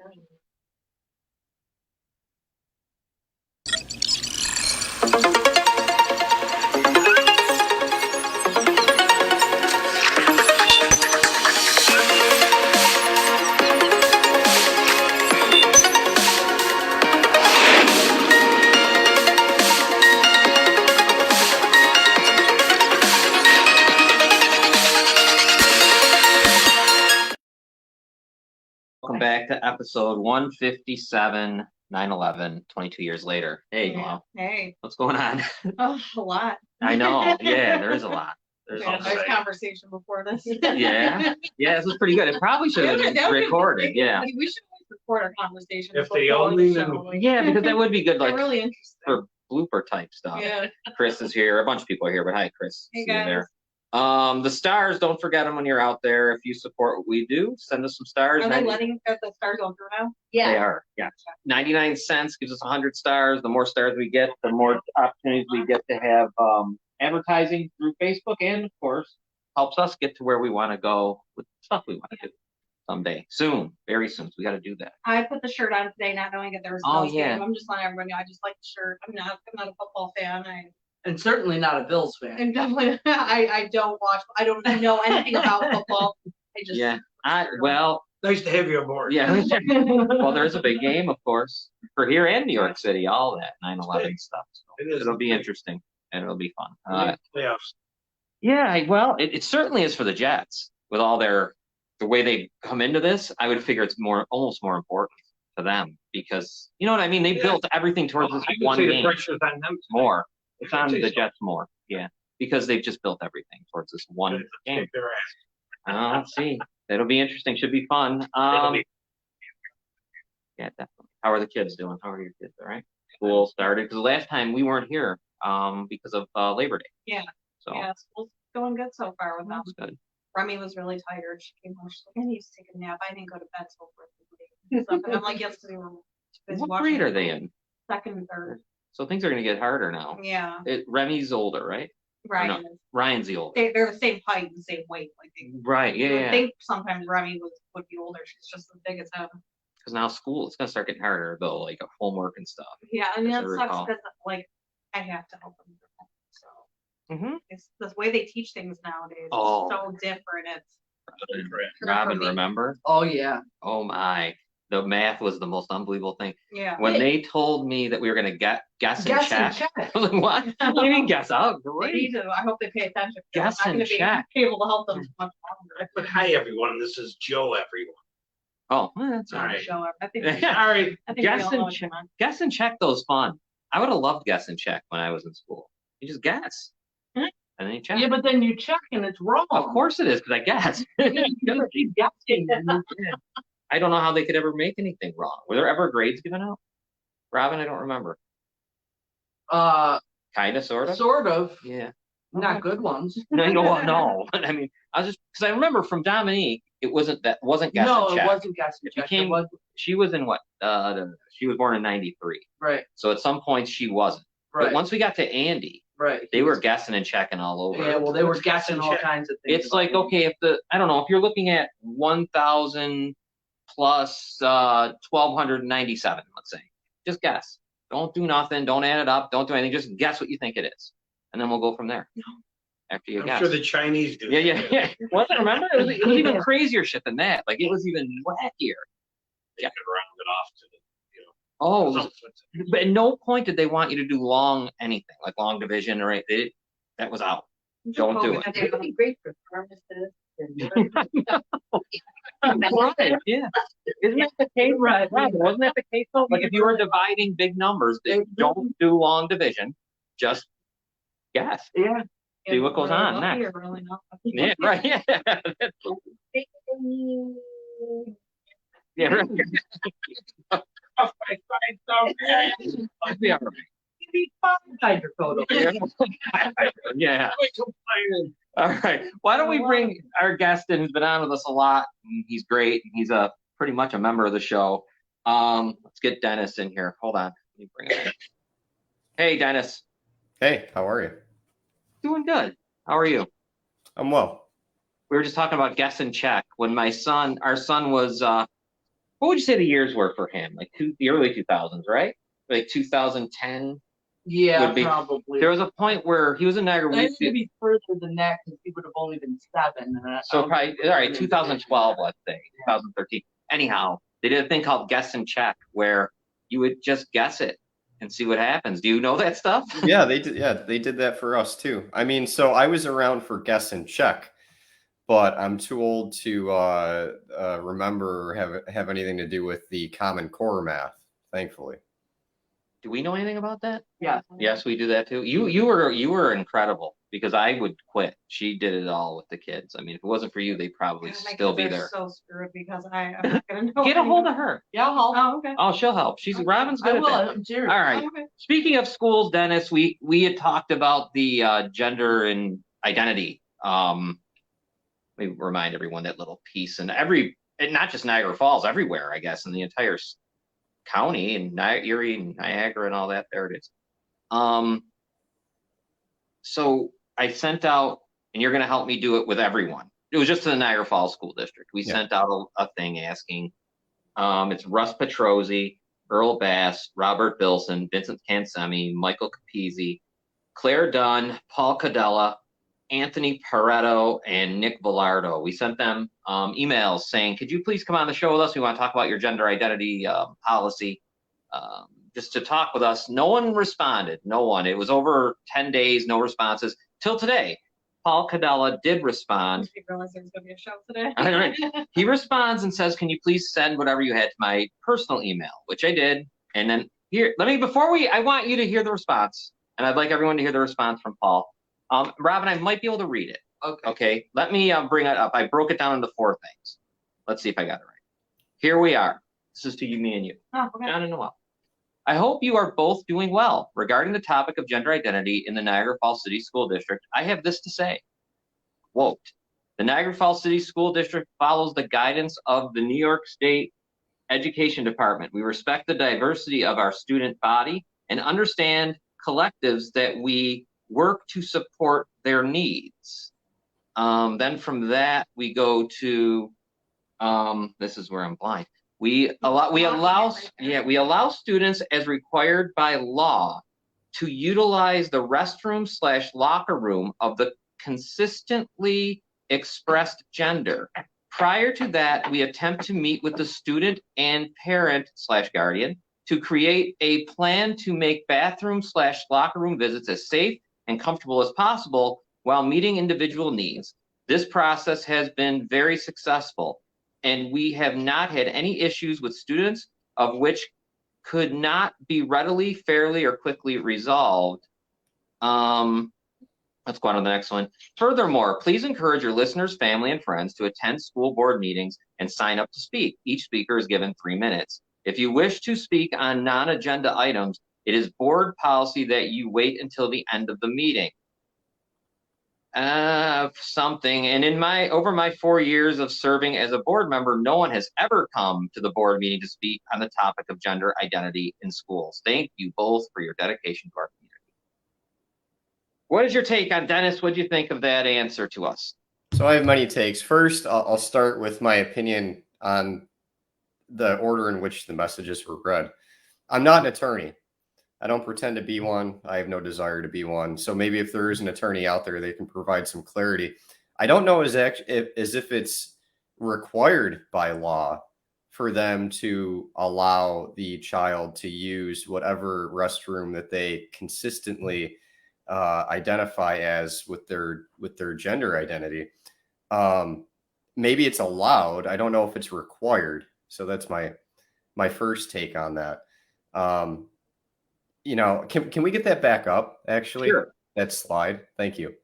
Welcome back to episode 157, 9/11, 22 years later. Hey, Yeah. Hey. What's going on? Oh, a lot. I know. Yeah, there is a lot. We had a nice conversation before this. Yeah, this was pretty good. It probably should have been recorded. Yeah. We should record our conversation. If they only knew. Yeah, because that would be good, like really interesting for blooper type stuff. Yeah. Chris is here. A bunch of people are here, but hi, Chris. Hey, See you guys. there. The stars, don't forget them when you're out there. If you support what we do, send us some stars. Are they letting the stars go through now? Yeah. They are, yeah. 99 cents gives us 100 stars. The more stars we get, the more opportunities we get to have advertising through Facebook, and of course, helps us get to where we want to go with stuff we want to do someday. Soon, very soon. So we got to do that. I put the shirt on today, not knowing that there was a game. I'm just letting everyone know. I just like the shirt. I'm not a football fan. And certainly not a Bills fan. And definitely, I don't watch. I don't know anything about football. I just Nice to have you aboard. Yeah. Well, there's a big game, of course, for here and New York City. All that 9/11 stuff. So it'll be interesting and it'll be fun. Playoffs. Yeah. Well, it certainly is for the Jets with all the way they come into this. I would figure it's almost more important to them because you know what I mean. They built everything towards this one game. The pressure's on them more. It's on the Jets more, yeah, because they've just built everything towards this one game. Let's see. It'll be interesting. Should be fun. Yeah, definitely. How are the kids doing? How are your kids? All right. School started because the last time we weren't here because of Labor Day. Yeah. So yeah, school's going good so far with them. That's good. Remy was really tired. She came home. She's like, I need to take a nap. I didn't go to bed till 4:30. And I'm like, yes, we were. What grade are they in? Second and third. So things are going to get harder now. Yeah. Remy's older, right? Ryan. No, Ryan's the older. They're the same height and same weight. Right. Yeah. I think sometimes Remy would be older. She's just as big as him. Because now school, it's going to start getting harder though, like homework and stuff. Yeah, I mean that sucks because I have to help them. So it's the way they teach things nowadays. It's so different. Robin, remember? Oh yeah. Oh my. The math was the most unbelievable thing. Yeah. When they told me that we were going to guess and check. I was like, what? What do you mean guess? Oh, great. I hope they pay attention. Guess and check. Be able to help them much longer. But hi, everyone. This is Joe, everyone. Oh, that's all right. I think sorry. Guess and check those fun. I would have loved guess and check when I was in school. You just guess. And then you check. Yeah, but then you check and it's wrong. Of course it is, because I guess. You keep guessing. I don't know how they could ever make anything wrong. Were there ever grades given out? Robin, I don't remember. Kind of, sort of? Sort of. Yeah. Not good ones. No. But I mean, I was just, because I remember from Dominique, it wasn't guess and check. No, it wasn't guess and check. She was in what? She was born in 93. Right. So at some point she wasn't. Right. But once we got to Andy, they were guessing and checking all over. Yeah, well, they were guessing all kinds of things. It's like, okay, I don't know, if you're looking at 1,000 plus 1,297, let's say. Just guess. Don't do nothing. Don't add it up. Don't do anything. Just guess what you think it is. And then we'll go from there. No. After you I'm guess. sure the Chinese do. Yeah. Remember? It was even crazier shit than that. Like, it was even wackier. They could round it off to the, but at no point did they want you to do long anything, like long division or anything. That was out. Don't do it. It would be great for pharmacists. Right, yeah. Isn't that the case? Right. Wasn't that the case though? Like if you were dividing big numbers, they don't do long division. Just guess. Yeah. See what goes on next. Yeah, right. Yeah. Yeah, right. Yeah. All right. Why don't we bring our guest in who's been on with us a lot? He's great. He's pretty much a member of the show. Let's get Dennis in here. Hold on. Let me bring him in. Hey, Dennis. Hey, how are you? Doing good. How are you? I'm well. We were just talking about guess and check. When our son was what would you say the years were for him? Like the early 2000s, right? Like 2010. Yeah, Would be- probably. There was a point where he was in Niagara. I think it'd be further than that because he would have only been 7. So probably, all right, 2012, let's say, 2013. Anyhow, they did a thing called guess and check where you would just guess it and see what happens. Do you know that stuff? Yeah, they did. Yeah, they did that for us too. I mean, so I was around for guess and check, but I'm too old to remember or have anything to do with the Common Core math, thankfully. Do we know anything about that? Yeah. Yes, we do that too. You were incredible because I would quit. She did it all with the kids. I mean, if it wasn't for you, they'd probably God, my still kids be are there. So screwed because I'm not gonna know. Get a hold of her. Yeah, I'll help. Oh, okay. Oh, she'll help. She's Robin's I good will. at that. I'm serious. All right. Okay. Speaking of schools, Dennis, we had talked about the gender and identity. Let me remind everyone that little piece and not just Niagara Falls, everywhere, I guess, in the entire county and Erie and Niagara and all that. There it is. So I sent out, and you're going to help me do it with everyone. It was just to the Niagara Falls School District. We sent out a thing asking. It's Russ Petrozzi, Earl Bass, Robert Bilson, Vincent Cansemi, Michael Capizzi, Claire Dunn, Paul Cadella, Anthony Pareto, and Nick Villardo. We sent them emails saying, could you please come on the show with us? We want to talk about your gender identity policy. Just to talk with us. No one responded. No one. It was over 10 days, no responses till today. Paul Cadella did respond. I didn't realize there was going to be a show today. All right. He responds and says, can you please send whatever you had to my personal email, which I did. And then here, I want you to hear the response, and I'd like everyone to hear the response from Paul. Robin, I might be able to read it. Okay. Let me bring it up. I broke it down into 4 things. Let's see if I got it right. Here we are. This is to you, me, and you. Oh, okay. John and Noel. I hope you are both doing well. Regarding the topic of gender identity in the Niagara Falls City School District, I have this to say. Quote, the Niagara Falls City School District follows the guidance of the New York State Education Department. We respect the diversity of our student body and understand collectives that we work to support their needs. Then from that, we go to, this is where I'm blind. We allow students as required by law to utilize the restroom/locker room of the consistently expressed gender. Prior to that, we attempt to meet with the student and parent/guardian to create a plan to make bathroom/locker room visits as safe and comfortable as possible while meeting individual needs. This process has been very successful, and we have not had any issues with students of which could not be readily, fairly, or quickly resolved. Let's go on to the next one. Furthermore, please encourage your listeners, family, and friends to attend school board meetings and sign up to speak. Each speaker is given 3 minutes. If you wish to speak on non-agenda items, it is board policy that you wait until the end of the meeting. And over my 4 years of serving as a board member, no one has ever come to the board meeting to speak on the topic of gender identity in schools. Thank you both for your dedication to our community. What is your take on, Dennis? What do you think of that answer to us? So I have many takes. First, I'll start with my opinion on the order in which the messages were read. I'm not an attorney. I don't pretend to be one. I have no desire to be one. So maybe if there is an attorney out there, they can provide some clarity. I don't know as if it's required by law for them to allow the child to use whatever restroom that they consistently identify as with their gender identity. Maybe it's allowed. I don't know if it's required. So that's my first take on that. Can we get that back up, actually? Sure. That slide. Thank you.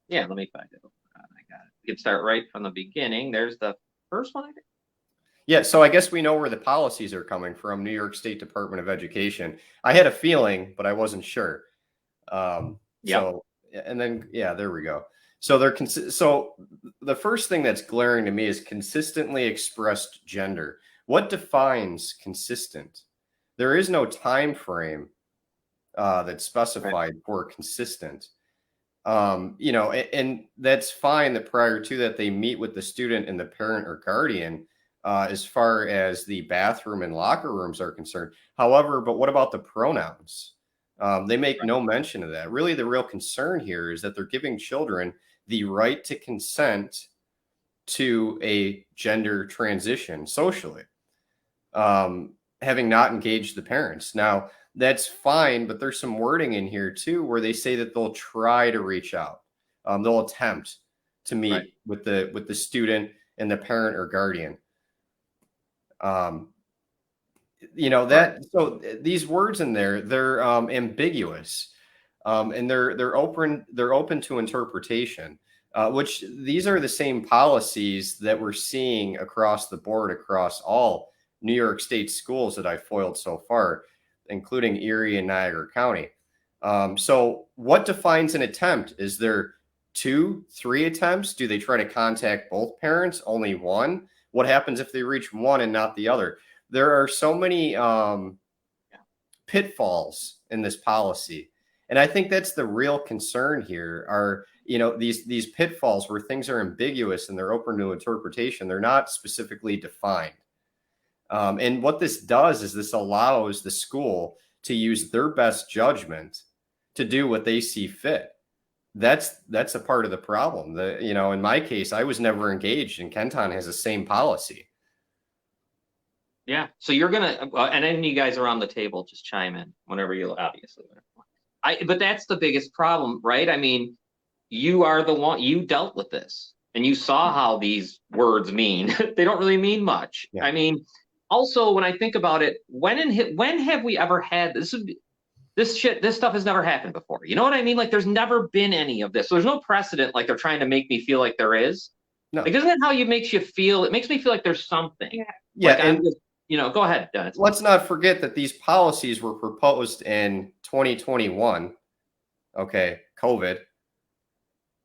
Yeah, let me find it. I got it. We can start right from the beginning. There's the first one, I think. Yeah, so I guess we know where the policies are coming from, New York State Department of Education. I had a feeling, but I wasn't sure. So, and then, yeah, there we go. So so the first thing that's glaring to me is consistently expressed gender. What defines consistent? There is no time frame that's specified for consistent. And that's fine that prior to that they meet with the student and the parent or guardian as far as the bathroom and locker rooms are concerned. However, but what about the pronouns? They make no mention of that. Really, the real concern here is that they're giving children the right to consent to a gender transition socially, having not engaged the parents. Now, that's fine, but there's some wording in here too where they say that they'll try to reach out. They'll attempt to meet with the student and the parent or guardian. So these words in there, they're ambiguous, and they're open to interpretation, which these are the same policies that we're seeing across the board across all New York State schools that I've foiled so far, including Erie and Niagara County. So what defines an attempt? Is there 2, 3 attempts? Do they try to contact both parents? Only one? What happens if they reach one and not the other? There are so many pitfalls in this policy. And I think that's the real concern here are, these pitfalls where things are ambiguous and they're open to interpretation. They're not specifically defined. And what this does is this allows the school to use their best judgment to do what they see fit. That's a part of the problem. In my case, I was never engaged, and Kenton has the same policy. Yeah. So you're gonna, and then you guys around the table just chime in whenever you obviously. But that's the biggest problem, right? I mean, you are the one, you dealt with this, and you saw how these words mean. They don't really mean much. Yeah. I mean, also when I think about it, when have we ever had this stuff has never happened before. You know what I mean? Like there's never been any of this. So there's no precedent like they're trying to make me feel like there is. No. Like, isn't that how it makes you feel? It makes me feel like there's something. Yeah. Yeah. Like, and go ahead, Dennis. Let's not forget that these policies were proposed in 2021. Okay. COVID.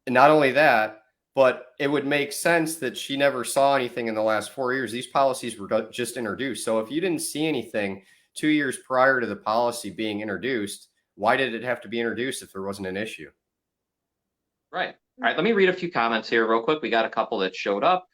And not only that, but it would make sense that she never saw anything in the last 4 years. These policies were just introduced. So if you didn't see anything 2 years prior to the policy being introduced, why did it have to be introduced if there wasn't an issue? Right. All right. Let me read a few comments here real quick. We got a couple that showed up.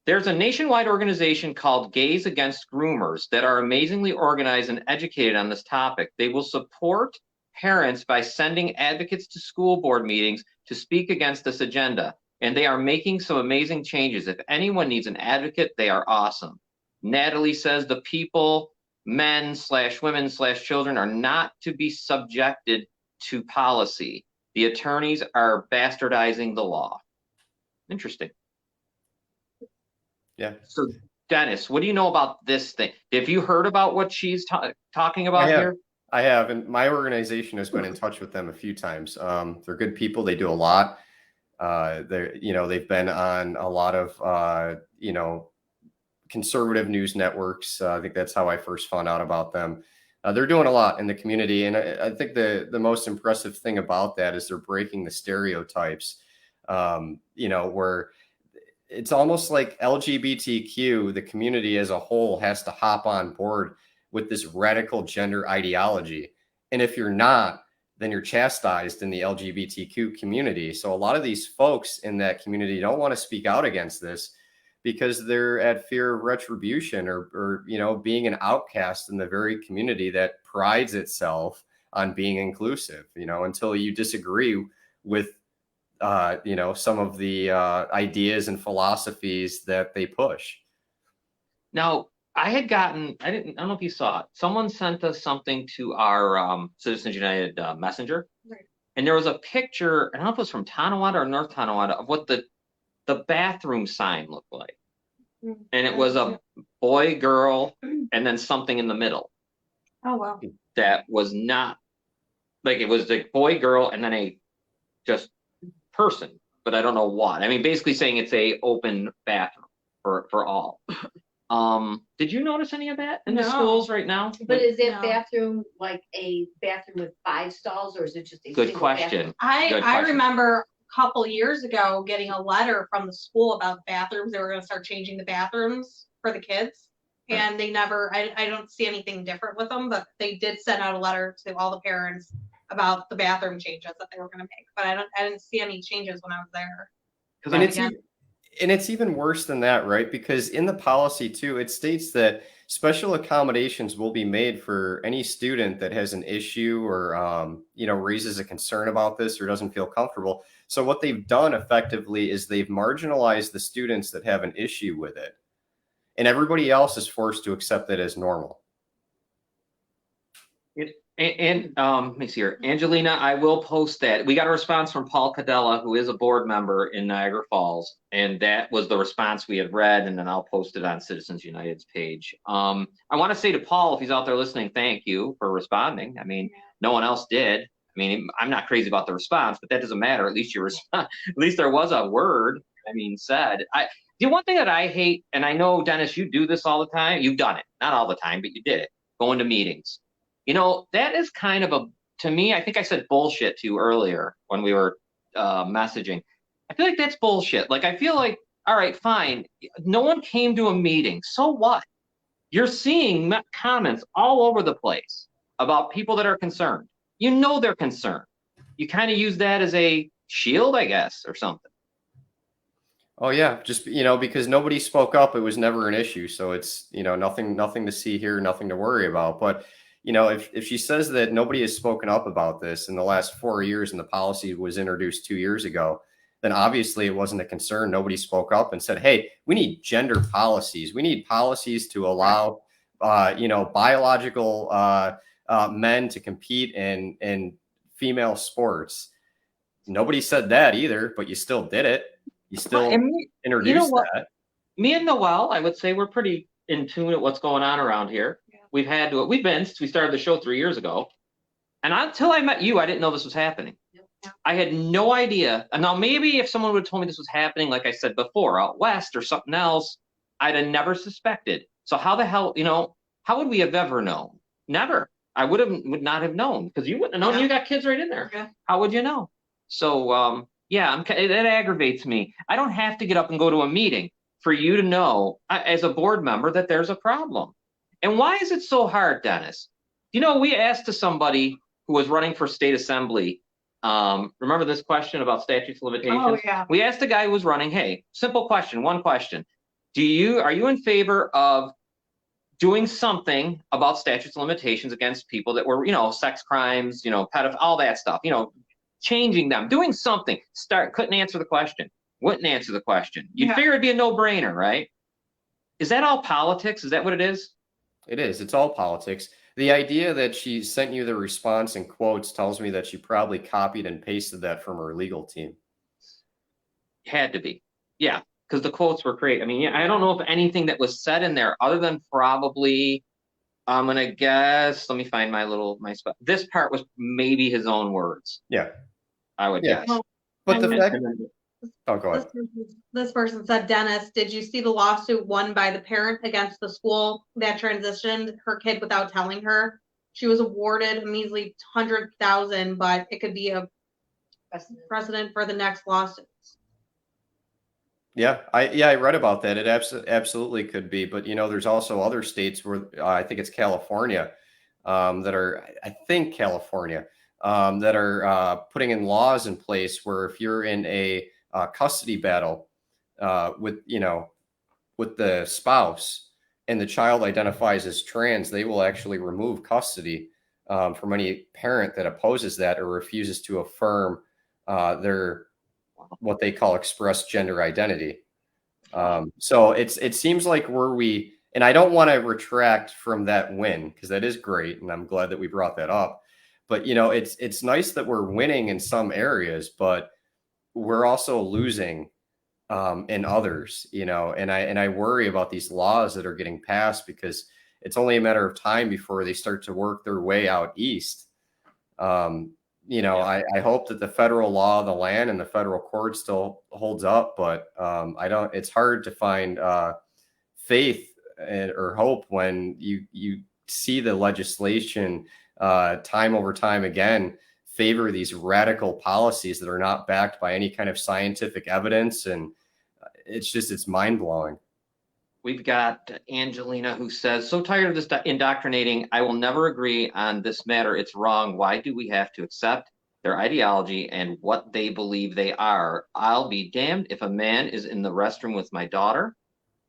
There's a nationwide organization called Gays Against Groomers that are amazingly organized and educated on this topic. They will support parents by sending advocates to school board meetings to speak against this agenda. And they are making some amazing changes. If anyone needs an advocate, they are awesome. Natalie says the people, men/women/children are not to be subjected to policy. The attorneys are bastardizing the law. Interesting. Yeah. So Dennis, what do you know about this thing? Have you heard about what she's talking about here? I have, and my organization has been in touch with them a few times. They're good people. They do a lot. They've been on a lot of, conservative news networks. I think that's how I first found out about them. They're doing a lot in the community. And I think the most impressive thing about that is they're breaking the stereotypes, where it's almost like LGBTQ, the community as a whole has to hop on board with this radical gender ideology. And if you're not, then you're chastised in the LGBTQ community. So a lot of these folks in that community don't want to speak out against this because they're at fear of retribution or being an outcast in the very community that prides itself on being inclusive, until you disagree with, some of the ideas and philosophies that they push. Now, I don't know if you saw it. Someone sent us something to our Citizens United messenger. Right. And there was a picture, I don't know if it was from Tonawanda or North Tonawanda, of what the bathroom sign looked like. And it was a boy, girl, and then something in the middle. Oh, wow. That was not, like, it was a boy, girl, and then a just person, but I don't know what. I mean, basically saying it's a open bathroom for all. Did you notice any of that in the schools right now? But is that bathroom like a bathroom with 5 stalls, or is it just a good question? I remember a couple years ago getting a letter from the school about bathrooms. They were going to start changing the bathrooms for the kids, and they never. I don't see anything different with them, but they did send out a letter to all the parents about the bathroom changes that they were going to make. But I didn't see any changes when I was there. And And it's even worse than that, right? Because in the policy too, it states that special accommodations will be made for any student that has an issue or raises a concern about this or doesn't feel comfortable. So what they've done effectively is they've marginalized the students that have an issue with it, and everybody else is forced to accept it as normal. Let me see here. Angelina, I will post that. We got a response from Paul Cadella, who is a board member in Niagara Falls, and that was the response we had read, and then I'll post it on Citizens United's page. I want to say to Paul, if he's out there listening, thank you for responding. I mean, no one else did. I mean, I'm not crazy about the response, but that doesn't matter. At least you respond. At least there was a word, said. The one thing that I hate, and I know, Dennis, you do this all the time. You've done it. Not all the time, but you did it. Going to meetings. That is kind of to me, I think I said bullshit to you earlier when we were messaging. I feel like that's bullshit. Like, I feel like, all right, fine. No one came to a meeting. So what? You're seeing comments all over the place about people that are concerned. They're concerned. You kind of use that as a shield, I guess, or something. Oh yeah, just because nobody spoke up, it was never an issue. So it's nothing to see here, nothing to worry about. But if she says that nobody has spoken up about this in the last 4 years and the policy was introduced 2 years ago, then obviously it wasn't a concern. Nobody spoke up and said, hey, we need gender policies. We need policies to allow, biological men to compete in female sports. Nobody said that either, but you still did it. You still introduced that. Me and Noel, I would say we're pretty in tune with what's going on around here. We've been since we started the show 3 years ago. And until I met you, I didn't know this was happening. Yeah. I had no idea. And now maybe if someone would have told me this was happening, like I said before, out west or something else, I'd have never suspected. So how the hell, how would we have ever known? Never. I would not have known, because you wouldn't have known. Yeah. You got kids right in there. Yeah. How would you know? So it aggravates me. I don't have to get up and go to a meeting for you to know, as a board member, that there's a problem. And why is it so hard, Dennis? We asked to somebody who was running for state assembly. Remember this question about statutes of limitations? Oh, yeah. We asked the guy who was running, hey, simple question, one question. Are you in favor of doing something about statutes of limitations against people that were, sex crimes, pedophile, all that stuff, changing them, doing something? Couldn't answer the question. Wouldn't answer the question. You'd figure it'd be a no-brainer, right? Is that all politics? Is that what it is? It is. It's all politics. The idea that she sent you the response in quotes tells me that she probably copied and pasted that from her legal team. Had to be. Yeah, because the quotes were great. I don't know if anything that was said in there other than probably, I'm going to guess, let me find my spot. This part was maybe his own words. Yeah. I would guess. But the fact... Oh, go ahead. This person said, Dennis, did you see the lawsuit won by the parent against the school that transitioned her kid without telling her? She was awarded a measly $100,000, but it could be a precedent for the next lawsuits. Yeah, I read about that. It absolutely could be, but there's also other states where I think it's California that are putting in laws in place where if you're in a custody battle with the spouse and the child identifies as trans, they will actually remove custody from any parent that opposes that or refuses to affirm their what they call express gender identity. So it seems like and I don't want to retract from that win, because that is great and I'm glad that we brought that up. But it's nice that we're winning in some areas, but we're also losing in others, and I worry about these laws that are getting passed, because it's only a matter of time before they start to work their way out east. I hope that the federal law of the land and the federal court still holds up, but it's hard to find faith or hope when you see the legislation time over time again favor these radical policies that are not backed by any kind of scientific evidence. And it's mind-blowing. We've got Angelina, who says, so tired of this indoctrinating. I will never agree on this matter. It's wrong. Why do we have to accept their ideology, and what they believe they are. I'll be damned if a man is in the restroom with my daughter.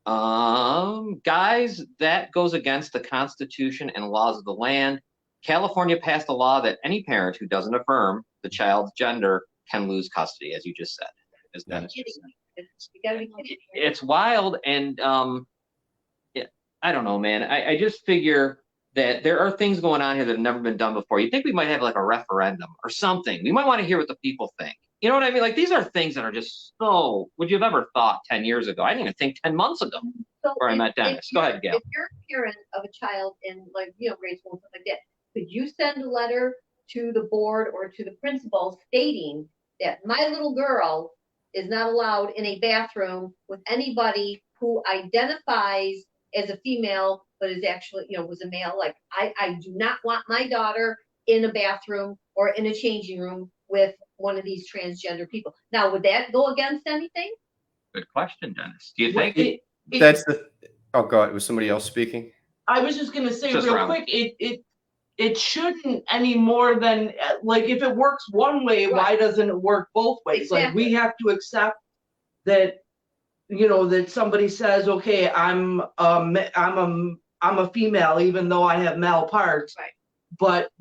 Guys, that goes against the Constitution and laws of the land. California passed a law that any parent who doesn't affirm the child's gender can lose custody, as you just said. As Dennis just said. You gotta be kidding. It's wild, and I don't know, man. I just figure that there are things going on here that have never been done before. You think we might have like a referendum or something? We might want to hear what the people think. You know what I mean? Like, these are things that are just so. Would you have ever thought 10 years ago? I didn't even think 10 months ago. So Where I met Dennis. Go ahead, Gail. If you're a parent of a child in like, grade school and stuff like that, could you send a letter to the board or to the principal stating that my little girl is not allowed in a bathroom with anybody who identifies as a female, but is actually, was a male? Like, I do not want my daughter in a bathroom or in a changing room with one of these transgender people. Now, would that go against anything? Good question, Dennis. Do you Well, think? That's the. Oh, God, was somebody else speaking? I was just gonna say Just real Robin. quick, it shouldn't any more than, like, if it works one way, why Right. doesn't it work both ways? Like, we Exactly. have to accept that, that somebody says, okay, I'm a female, even though I have male parts. Right. But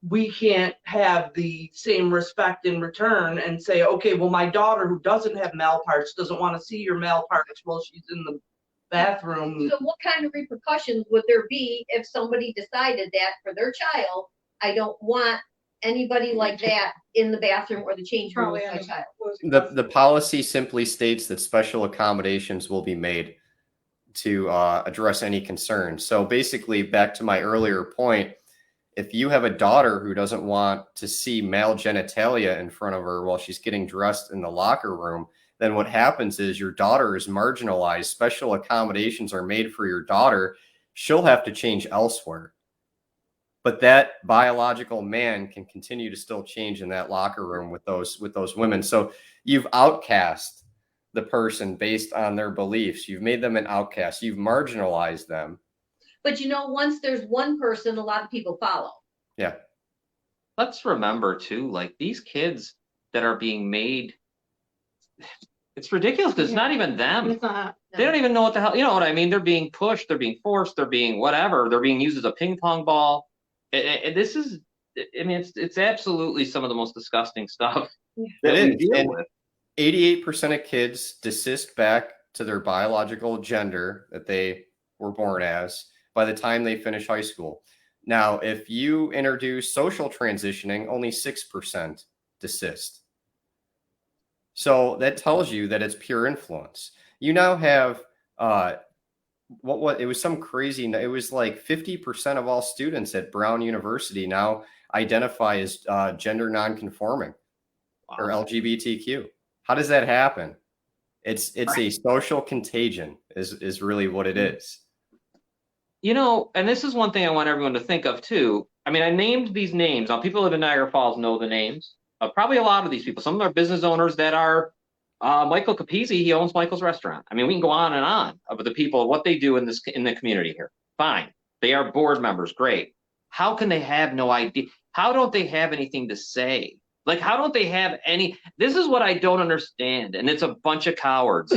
we can't have the same respect in return and say, okay, well, my daughter who doesn't have male parts doesn't want to see your male parts while she's in the bathroom. So what kind of repercussions would there be if somebody decided that for their child, I don't want anybody like that in the bathroom or the change room with my child? The policy simply states that special accommodations will be made to address any concerns. So basically, back to my earlier point, if you have a daughter who doesn't want to see male genitalia in front of her while she's getting dressed in the locker room, then what happens is your daughter is marginalized. Special accommodations are made for your daughter. She'll have to change elsewhere. But that biological man can continue to still change in that locker room with those women. So you've outcast the person based on their beliefs. You've made them an outcast. You've marginalized them. But once there's one person, a lot of people follow. Yeah. Let's remember too, like, these kids that are being made, it's ridiculous because it's not even them. It's not. They don't even know what the hell, you know what I mean? They're being pushed, they're being forced, they're being whatever. They're being used as a ping pong ball. This is, I mean, it's absolutely some of the most disgusting stuff that It we is. deal And with. 88% of kids desist back to their biological gender that they were born as by the time they finish high school. Now, if you introduce social transitioning, only 6% desist. So that tells you that it's pure influence. You now have what it was some crazy. It was like 50% of all students at Brown University now identify as gender nonconforming or LGBTQ. How does that happen? It's a social contagion is really what it is. And this is one thing I want everyone to think of too. I mean, I named these names. Now, people who live in Niagara Falls know the names of probably a lot of these people. Some of them are business owners that are Michael Capizzi. He owns Michael's Restaurant. I mean, we can go on and on about the people, what they do in the community here. Fine, they are board members. Great. How can they have no idea? How don't they have anything to say? Like, how don't they have any? This is what I don't understand, and it's a bunch of cowards.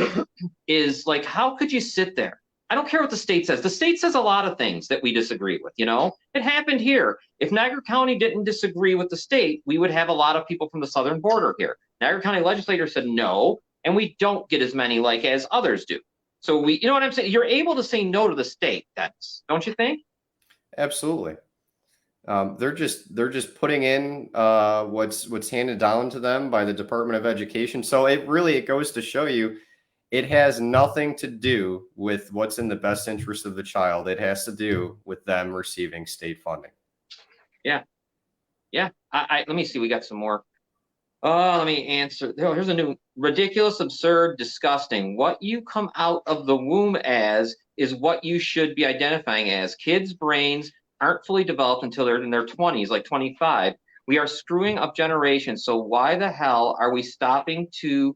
Is like, how could you sit there? I don't care what the state says. The state says a lot of things that we disagree with. It happened here. If Niagara County didn't disagree with the state, we would have a lot of people from the southern border here. Niagara County legislator said no, and we don't get as many as others do. So you know what I'm saying? You're able to say no to the state. Don't you think? Absolutely. They're just putting in what's handed down to them by the Department of Education. So it goes to show you, it has nothing to do with what's in the best interest of the child. It has to do with them receiving state funding. Yeah. Let me see. We got some more. Let me answer. Here's a new: ridiculous, absurd, disgusting. What you come out of the womb as is what you should be identifying as. Kids' brains aren't fully developed until they're in their 20s, like 25. We are screwing up generations. So why the hell are we stooping to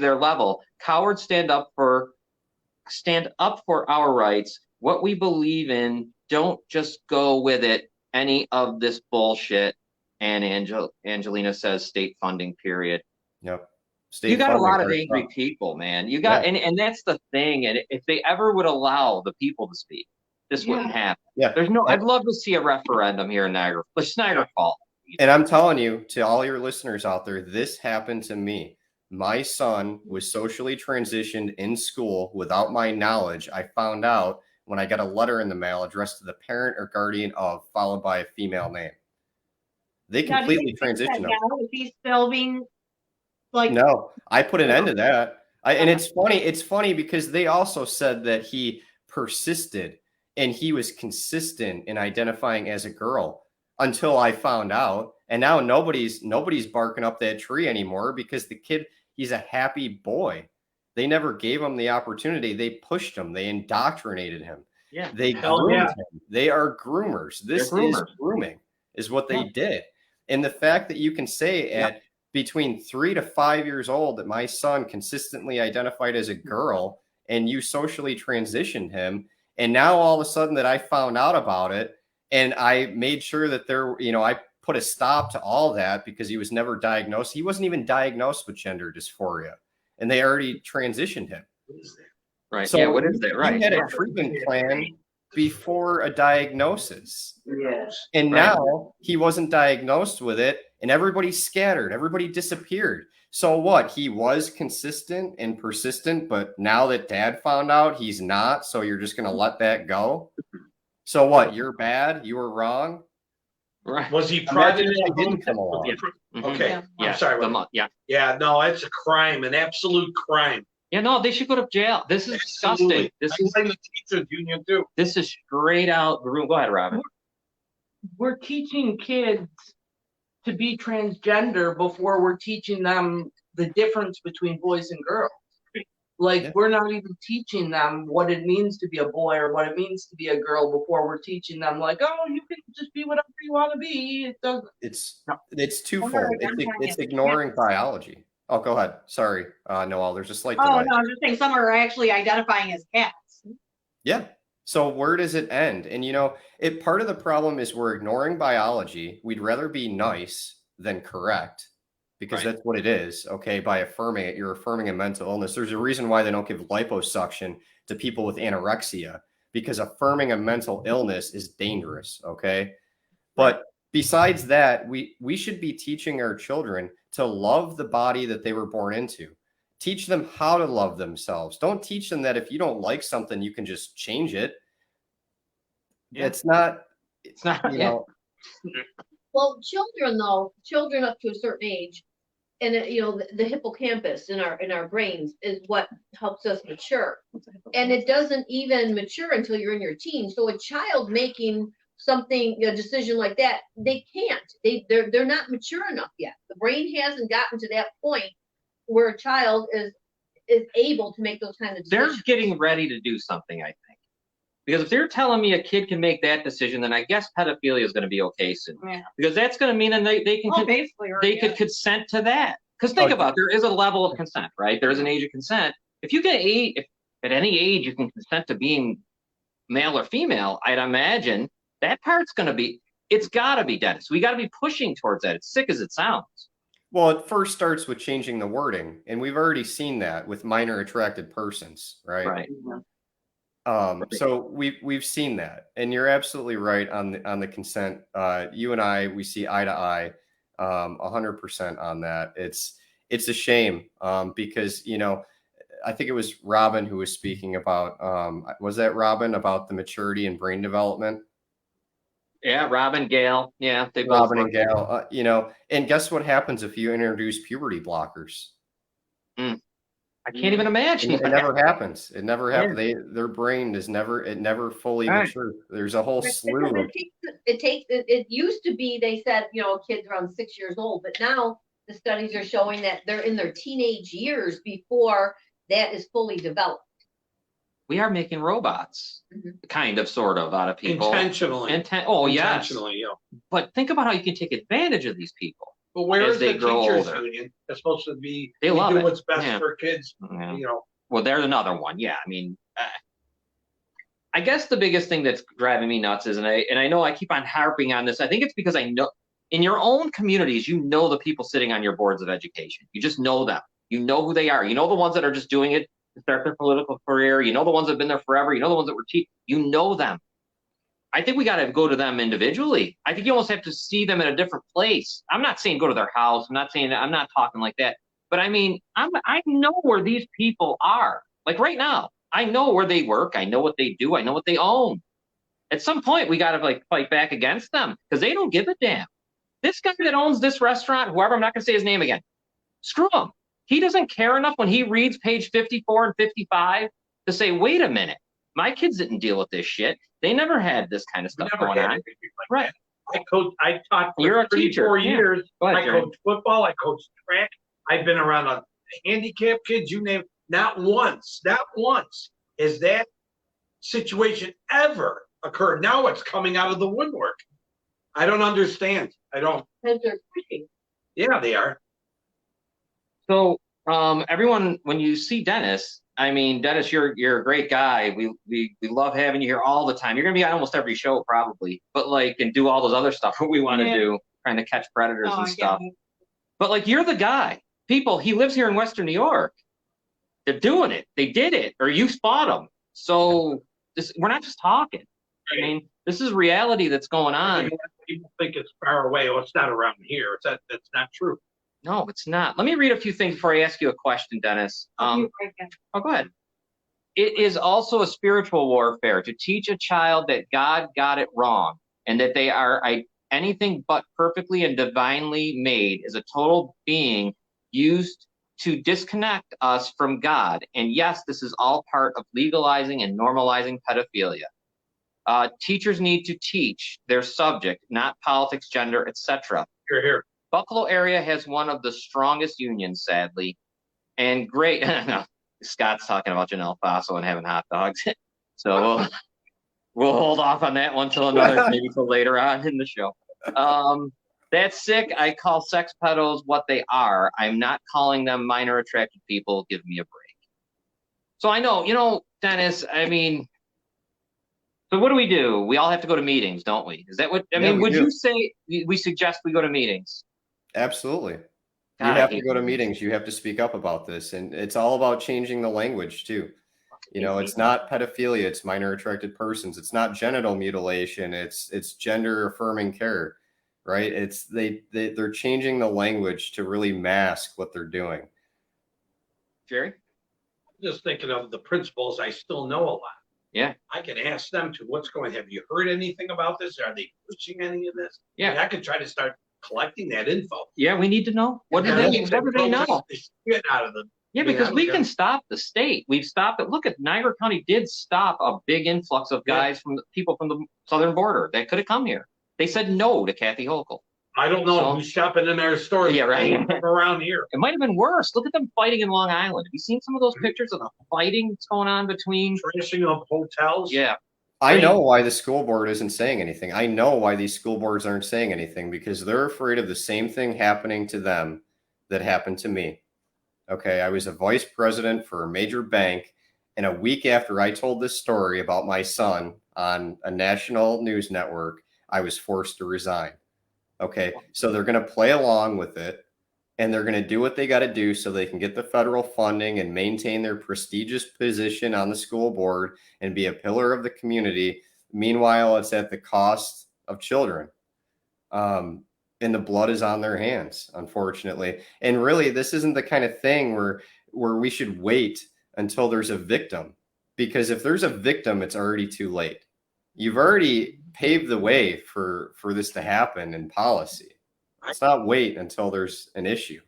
their level? Cowards, stand up for our rights, what we believe in. Don't just go with it. Any of this bullshit. And Angelina says state funding, period. Yep. You got a funding lot of hurts angry up. people, man. You got, and that's the thing. And if they ever would allow the people to speak, this wouldn't happen. Yeah. There's no, I'd love to see a referendum here in Niagara, Niagara Falls. And I'm telling you, to all your listeners out there, this happened to me. My son was socially transitioned in school without my knowledge. I found out when I got a letter in the mail addressed to the parent or guardian of, followed by a female name. They completely transitioned him. Is he still being like? No, I put an end to that. And it's funny. It's funny because they also said that he persisted and he was consistent in identifying as a girl until I found out. And now nobody's barking up that tree anymore because the kid, he's a happy boy. They never gave him the opportunity. They pushed him. They indoctrinated him. Yeah. They groomed him. They are groomers. This is grooming, is what they did. And the fact that you can say at between 3 to 5 years old that my son consistently identified as a girl and you socially transitioned him, and now all of a sudden that I found out about it and I made sure that I put a stop to all that because he was never diagnosed. He wasn't even diagnosed with gender dysphoria, and they already transitioned him. Right. So yeah. What is that? Right. You had a treatment plan before a diagnosis. Yes. And now he wasn't diagnosed with it, and everybody scattered. Everybody disappeared. So what? He was consistent and persistent, but now that dad found out, he's not. So you're just going to let that go? So what? You're bad? You were wrong? Right. Was he Imagine private? if he didn't come along. Okay. Yeah. I'm sorry. Yeah, no, it's a crime, an absolute crime. Yeah, no, they should go to jail. This is Absolutely. disgusting. This I is blame the teachers union too. this is straight out groom. Go ahead, Robin. We're teaching kids to be transgender before we're teaching them the difference between boys and girls. Like, we're not even teaching them what it means to be a boy or what it means to be a girl before we're teaching them, like, oh, you can just be whatever you want to be. It doesn't. It's twofold. It's ignoring biology. Oh, go ahead. Sorry, Noel. There's a slight delay. Oh no, I'm just saying some are actually identifying as cats. Yeah. So where does it end? And part of the problem is we're ignoring biology. We'd rather be nice than correct because that's what it is. Okay. By affirming it, you're affirming a mental illness. There's a reason why they don't give liposuction to people with anorexia, because affirming a mental illness is dangerous. Okay. But besides that, we should be teaching our children to love the body that they were born into. Teach them how to love themselves. Don't teach them that if you don't like something, you can just change it. Yeah. It's not, Well, children up to a certain age, and the hippocampus in our brains is what helps us mature, and it doesn't even mature until you're in your teens. So a child making a decision like that, they can't. They're not mature enough yet. The brain hasn't gotten to that point where a child is able to make those kind of decisions. They're getting ready to do something, I think. Because if they're telling me a kid can make that decision, then I guess pedophilia is going to be okay soon. Yeah. Because that's going to mean that they can could consent to that. Because think about it, there is a level of consent, right? There is an age of consent. If at any age you can consent to being male or female, I'd imagine that part's going to be, it's got to be, Dennis. We got to be pushing towards that. It's sick as it sounds. Well, it first starts with changing the wording, and we've already seen that with minor attracted persons, right? Right. So we've seen that, and you're absolutely right on the consent. You and I, we see eye to eye, 100% on that. It's a shame because I think it was Robin who was speaking about. Was that Robin about the maturity and brain development? Yeah, Robin, Gail. Yeah, they both. Robin and Gail. And guess what happens if you introduce puberty blockers? I can't even imagine. It never happens. It never happens. Their brain is never fully mature. There's a whole slew of. It used to be, they said, kids around 6 years old, but now the studies are showing that they're in their teenage years before that is fully developed. We are making robots, kind of, sort of, out of people. Intentionally. Intentionally, yeah. But think about how you can take advantage of these people. But where as is they the grow teachers older. union? They're supposed to be. They love do it. what's best Yeah. for kids. Yeah. You know. Well, there's another one. Yeah, I mean, I guess the biggest thing that's driving me nuts is, and I know I keep on harping on this. I think it's because I know in your own communities, you know the people sitting on your boards of education. You just know them. You know who they are. You know the ones that are just doing it to start their political career. You know the ones that have been there forever. You know the ones that were cheap. You know them. I think we got to go to them individually. I think you almost have to see them in a different place. I'm not saying go to their house. I'm not saying, I'm not talking like that. But I mean, I know where these people are. Like right now, I know where they work. I know what they do. I know what they own. At some point, we got to like fight back against them because they don't give a damn. This guy that owns this restaurant, whoever, I'm not going to say his name again, screw him. He doesn't care enough when he reads page 54 and 55 to say, wait a minute, my kids didn't deal with this shit. They never had this kind of stuff going on. Like right. I taught for You're a 34 teacher. years. Go ahead, I Jerry. coached football. I coached track. I've been around a handicapped kids, you name it. Not once has that situation ever occurred. Now it's coming out of the woodwork. I don't understand. I don't. Because they're pushing. Yeah, they are. So everyone, when you see Dennis, I mean, Dennis, you're a great guy. We love having you here all the time. You're gonna be on almost every show probably, but like and do all those other stuff that we want to do, trying to catch predators and stuff. But like you're the guy. People, he lives here in Western New York. They're doing it. They did it, or you spot them. So we're not just talking. I mean, this is reality that's going on. People think it's far away. Oh, it's not around here. That's not true. No, it's not. Let me read a few things before I ask you a question, Dennis. Oh, go ahead. It is also a spiritual warfare to teach a child that God got it wrong and that they are anything but perfectly and divinely made is a total being used to disconnect us from God. And yes, this is all part of legalizing and normalizing pedophilia. Teachers need to teach their subject, not politics, gender, etc. Here. Buffalo area has one of the strongest unions, sadly, and great. No, Scott's talking about Janelle Faso and having hot dogs, so we'll hold off on that one till maybe till later on in the show. That's sick. I call sex pedos what they are. I'm not calling them minor attracted people. Give me a break. So I know, Dennis. I mean. So what do? We all have to go to meetings, don't we? Is that what, I mean, would you say we suggest we go to meetings? Absolutely. God, you have to go to meetings. You have to speak up about this. And it's all about changing the language too. You know, it's not pedophilia, it's minor attracted persons. It's not genital mutilation. It's gender affirming care, right? It's they're changing the language to really mask what they're doing. Jerry? Just thinking of the principals, I still know a lot. Yeah. I can ask them to what's going. Have you heard anything about this? Are they pushing any of this? Yeah. I mean, I could try to start collecting that info. Yeah, we need to know. What do they know? Get out of them. Yeah, because we can stop the state. We've stopped it. Look at Niagara County did stop a big influx of guys from the people from the southern border that could have come here. They said no to Kathy Hochul. I don't know who's shopping in our stores. Yeah, right. Around here. It might have been worse. Look at them fighting in Long Island. Have you seen some of those pictures of the fighting that's going on between? Trashing of hotels. Yeah. I know why the school board isn't saying anything. I know why these school boards aren't saying anything because they're afraid of the same thing happening to them that happened to me. Okay, I was a vice president for a major bank, and a week after I told this story about my son on a national news network, I was forced to resign. Okay, so they're going to play along with it, and they're going to do what they got to do so they can get the federal funding and maintain their prestigious position on the school board and be a pillar of the community. Meanwhile, it's at the cost of children. And the blood is on their hands, unfortunately. And really, this isn't the kind of thing where we should wait until there's a victim, because if there's a victim, it's already too late. You've already paved the way for this to happen in policy. Let's not wait until there's an issue.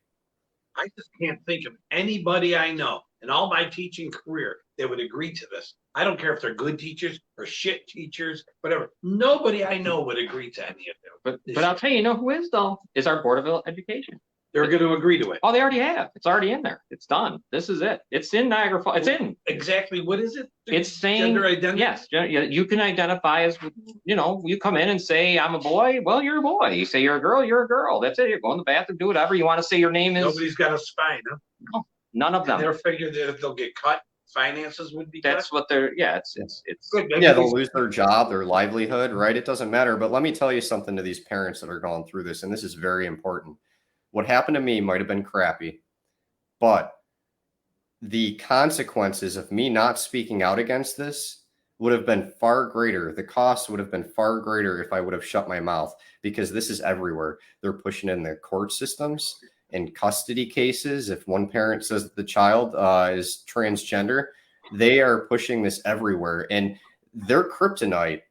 I just can't think of anybody I know in all my teaching career that would agree to this. I don't care if they're good teachers or shit teachers, whatever. Nobody I know would agree to any of them. But I'll tell you, who is though? Is our Board of Education. They're going to agree to it. Oh, they already have. It's already in there. It's done. This is it. It's in Niagara Falls. It's in. Exactly. What is it? It's saying gender identity. Yes. You can identify as, you come in and say, I'm a boy. Well, you're a boy. You say you're a girl. You're a girl. That's it. You go in the bathroom, do whatever you want to say. Your name is. Nobody's got a spine, huh? No, none of them. They're figuring that if they'll get cut finances would be That's cut? what they're, yeah, it's, Good. Yeah, they'll lose their job, their livelihood, right? It doesn't matter. But let me tell you something to these parents that are going through this, and this is very important. What happened to me might have been crappy, but the consequences of me not speaking out against this would have been far greater. The cost would have been far greater if I would have shut my mouth, because this is everywhere. They're pushing in the court systems in custody cases. If one parent says that the child is transgender, they are pushing this everywhere. And their kryptonite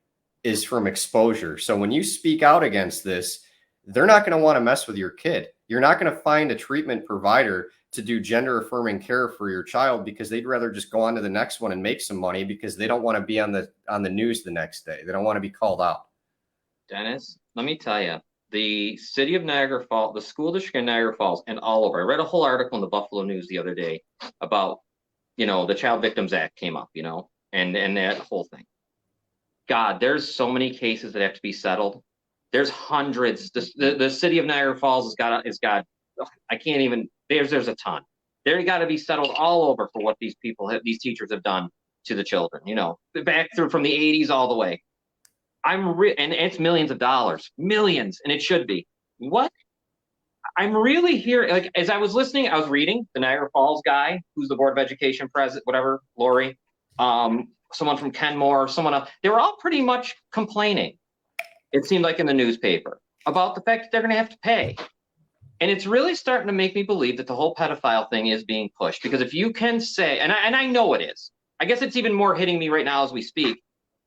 is from exposure. So when you speak out against this, they're not going to want to mess with your kid. You're not going to find a treatment provider to do gender affirming care for your child, because they'd rather just go on to the next one and make some money, because they don't want to be on the news the next day. They don't want to be called out. Dennis, let me tell you, the city of Niagara Falls, the school district in Niagara Falls, and all over. I read a whole article in the Buffalo News the other day about, the Child Victims Act came up, and that whole thing. God, there's so many cases that have to be settled. There's hundreds. The city of Niagara Falls has got. I can't even. There's a ton. They're got to be settled all over for what these teachers have done to the children. Back through from the 80s all the way. And it's millions of dollars, millions, and it should be. What? I'm really here. Like, as I was listening, I was reading the Niagara Falls guy, who's the Board of Education president, whatever, Lori, someone from Kenmore, someone else. They were all pretty much complaining, it seemed like in the newspaper, about the fact that they're going to have to pay. And it's really starting to make me believe that the whole pedophile thing is being pushed. Because if you can say, and I know it is, I guess it's even more hitting me right now as we speak.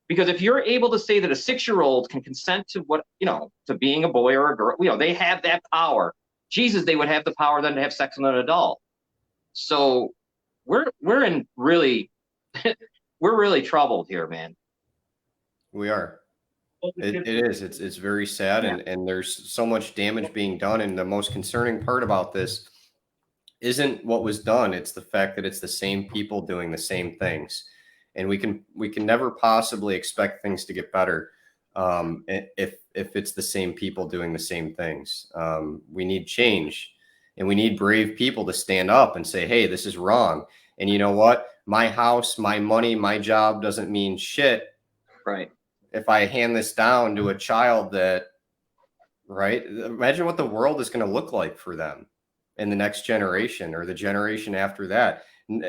Because if you're able to say that a 6-year-old can consent to to being a boy or a girl, they have that power. Jesus, they would have the power then to have sex with an adult. So we're in really, we're really troubled here, man. We are. It is. It's very sad, and there's so much damage being done. And the most concerning part about this isn't what was done. It's the fact that it's the same people doing the same things. And we can never possibly expect things to get better if it's the same people doing the same things. We need change, and we need brave people to stand up and say, hey, this is wrong. And you know what? My house, my money, my job doesn't mean shit. Right. If I hand this down to a child that, right? Imagine what the world is going to look like for them in the next generation or the generation after that. And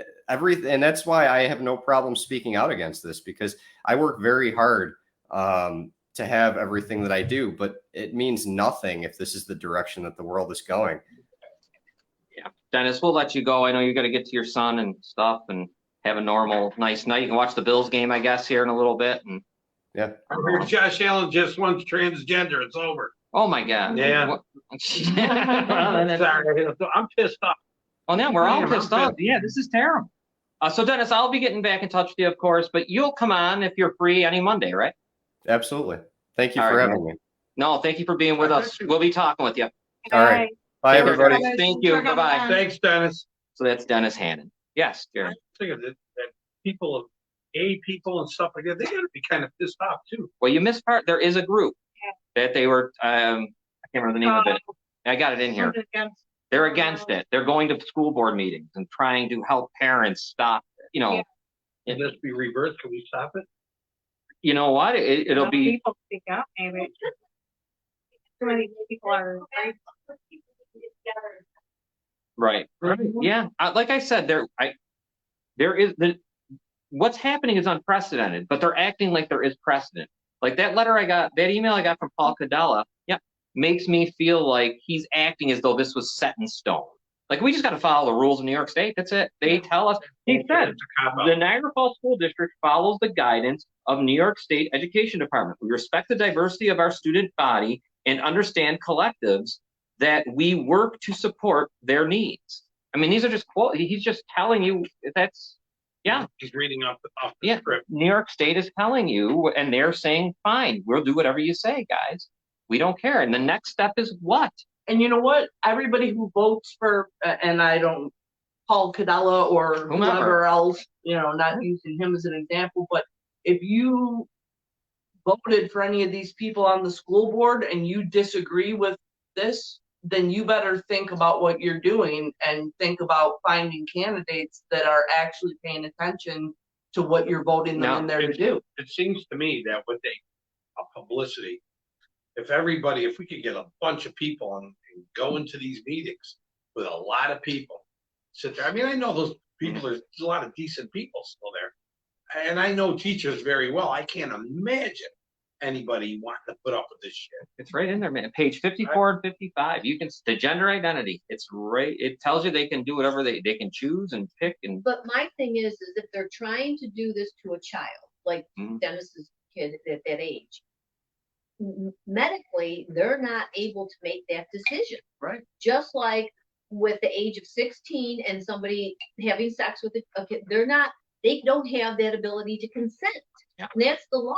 that's why I have no problem speaking out against this, because I work very hard to have everything that I do, but it means nothing if this is the direction that the world is going. Yeah. Dennis, we'll let you go. I know you got to get to your son and stuff and have a normal, nice night. You can watch the Bills game, I guess, here in a little bit. And yeah. I heard Josh Allen just wants transgender. It's over. Oh my God. Yeah. Sorry, I'm pissed off. Well, now we're all pissed off. Yeah, this is terrible. So Dennis, I'll be getting back in touch with you, of course, but you'll come on if you're free any Monday, right? Absolutely. Thank you All for right, having me. No, thank you for being with us. We'll be talking with you. All right. Bye, Take care, everybody. guys. Thank you. Bye-bye. Thanks, Dennis. So that's Dennis Hannon. Yes, Jerry. Think of it, that people of gay people and stuff like that, they gotta be kind of pissed off too. Well, you missed part. There is a group that they were, I can't remember the name of it. I got it in here. They're against it. They're going to school board meetings and trying to help parents stop, Can this be reversed? Can we stop it? You know what? It'll be. People speak up, maybe. Too many people are. Right. Yeah. Like I said, what's happening is unprecedented, but they're acting like there is precedent. Like that email I got from Paul Cadella, makes me feel like he's acting as though this was set in stone. Like, we just got to follow the rules of New York State. That's it. They tell us. He said the Niagara Falls School District follows the guidance of New York State Education Department. We respect the diversity of our student body and understand collectives that we work to support their needs. I mean, these are just quotes. He's just telling you that's, He's reading off the script. New York State is telling you, and they're saying, fine, we'll do whatever you say, guys. We don't care. And the next step is what? And you know what? Everybody who votes for, and I don't, Paul Cadella or whoever else, not using him as an example, but if you voted for any of these people on the school board and you disagree with this, then you better think about what you're doing and think about finding candidates that are actually paying attention to what you're voting them in there to do. It seems to me that with a publicity, if we could get a bunch of people and go into these meetings with a lot of people, sit there. I mean, I know those people, there's a lot of decent people still there. And I know teachers very well. I can't imagine anybody wanting to put up with this shit. It's right in there, man. Page 54 and 55. You can, the gender identity. It's right. It tells you they can do whatever they can choose and pick. And But my thing is if they're trying to do this to a child, like Dennis's kid at that age, medically, they're not able to make that decision. Right. Just like with the age of 16 and somebody having sex with a kid, they don't have that ability to consent. Yeah. And that's the law.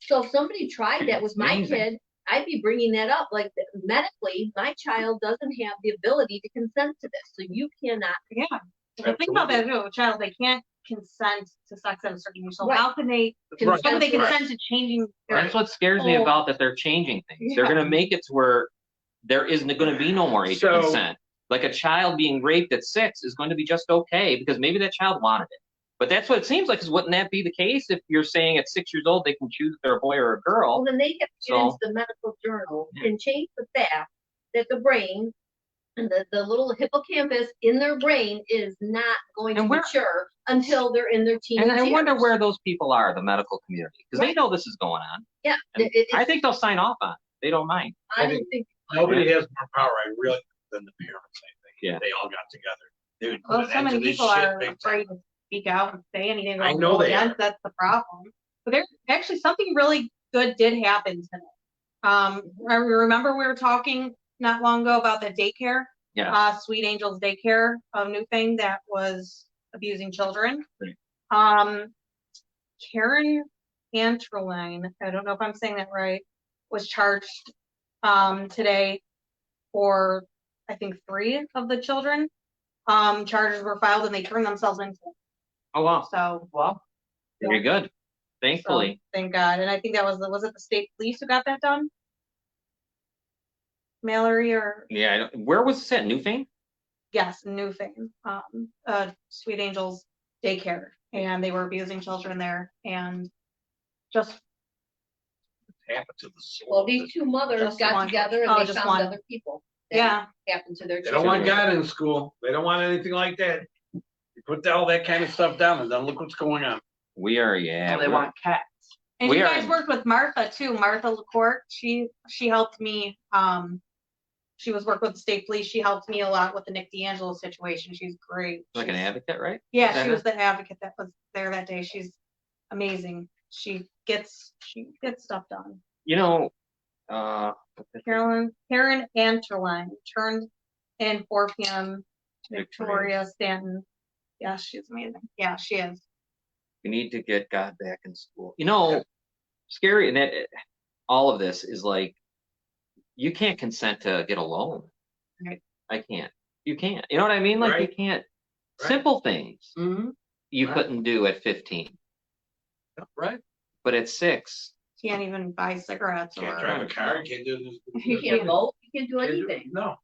So if somebody tried that with my kid, I'd be bringing that up. Like medically, my child doesn't have the ability to consent to this. So you cannot. Yeah. The thing about that, a child, they can't consent to sex at a certain age. So Right. how can they Right. how can they consent to changing their that's what scares me about that they're changing things. They're Yeah. going to make it to where there isn't going to be no more age of consent. Like a child being raped at 6 is going to be just okay because maybe that child wanted it. But that's what it seems like. Is wouldn't that be the case if you're saying at 6 years old they can choose if they're a boy or a girl? Well, then they have to get into the medical journal and change the fact that the brain and the little hippocampus in their brain is not going to mature until they're in their teenage And I wonder years. where those people are, the medical community, because they know this is going on. Yeah, And I think they'll sign off on it. They don't mind. I don't think. Nobody has more power, than the parents, I think. Yeah. They all got together. They would put Well, an so end many to this people shit are big time. afraid to speak out and say anything. I know they are. That's the problem. But there's actually something really good did happen today. I remember we were talking not long ago about the daycare, Sweet Angels Daycare, a new thing that was abusing children. Right. Karen Anterline, I don't know if I'm saying that right, was charged today for I think 3 of the children. Charges were filed and they turned themselves in. Oh wow. So Very good. Thankfully. so, thank God. And I think that was it the state police who got that done? Mallory or Yeah. Where was this at? Newfane? yes, New Fame. Sweet Angels Daycare. And they were abusing children there and just Happened to the soul. Well, these two mothers Just got one. together and Oh, they just found one. other people. that yeah. Happened to their They don't want children. God in school. They don't want anything like that. You put all that kind of stuff down and then look what's going on. We are, And they want cats. And We you are- guys worked with Martha too. Martha LaCourte. She helped me. She was working with the state police. She helped me a lot with the Nick D'Angelo situation. She's great. like an advocate, right? Yeah, Is she that was the advocate that was there that day. She's amazing. She gets stuff done. You know, Karen Anterline turned in 4 p.m. Victoria Stanton. Yeah, she's amazing. Yeah, she is. we need to get God back in school. You know, scary, and that all of this is like, you can't consent to get a loan. Right. I can't. You can't. You know what I mean? Like you Right. can't. Right. Simple things you Right. couldn't do at 15, Right? but at 6, Can't even buy cigarettes Can't or drive a car, can't do this. You can't vote, you can't do anything. No.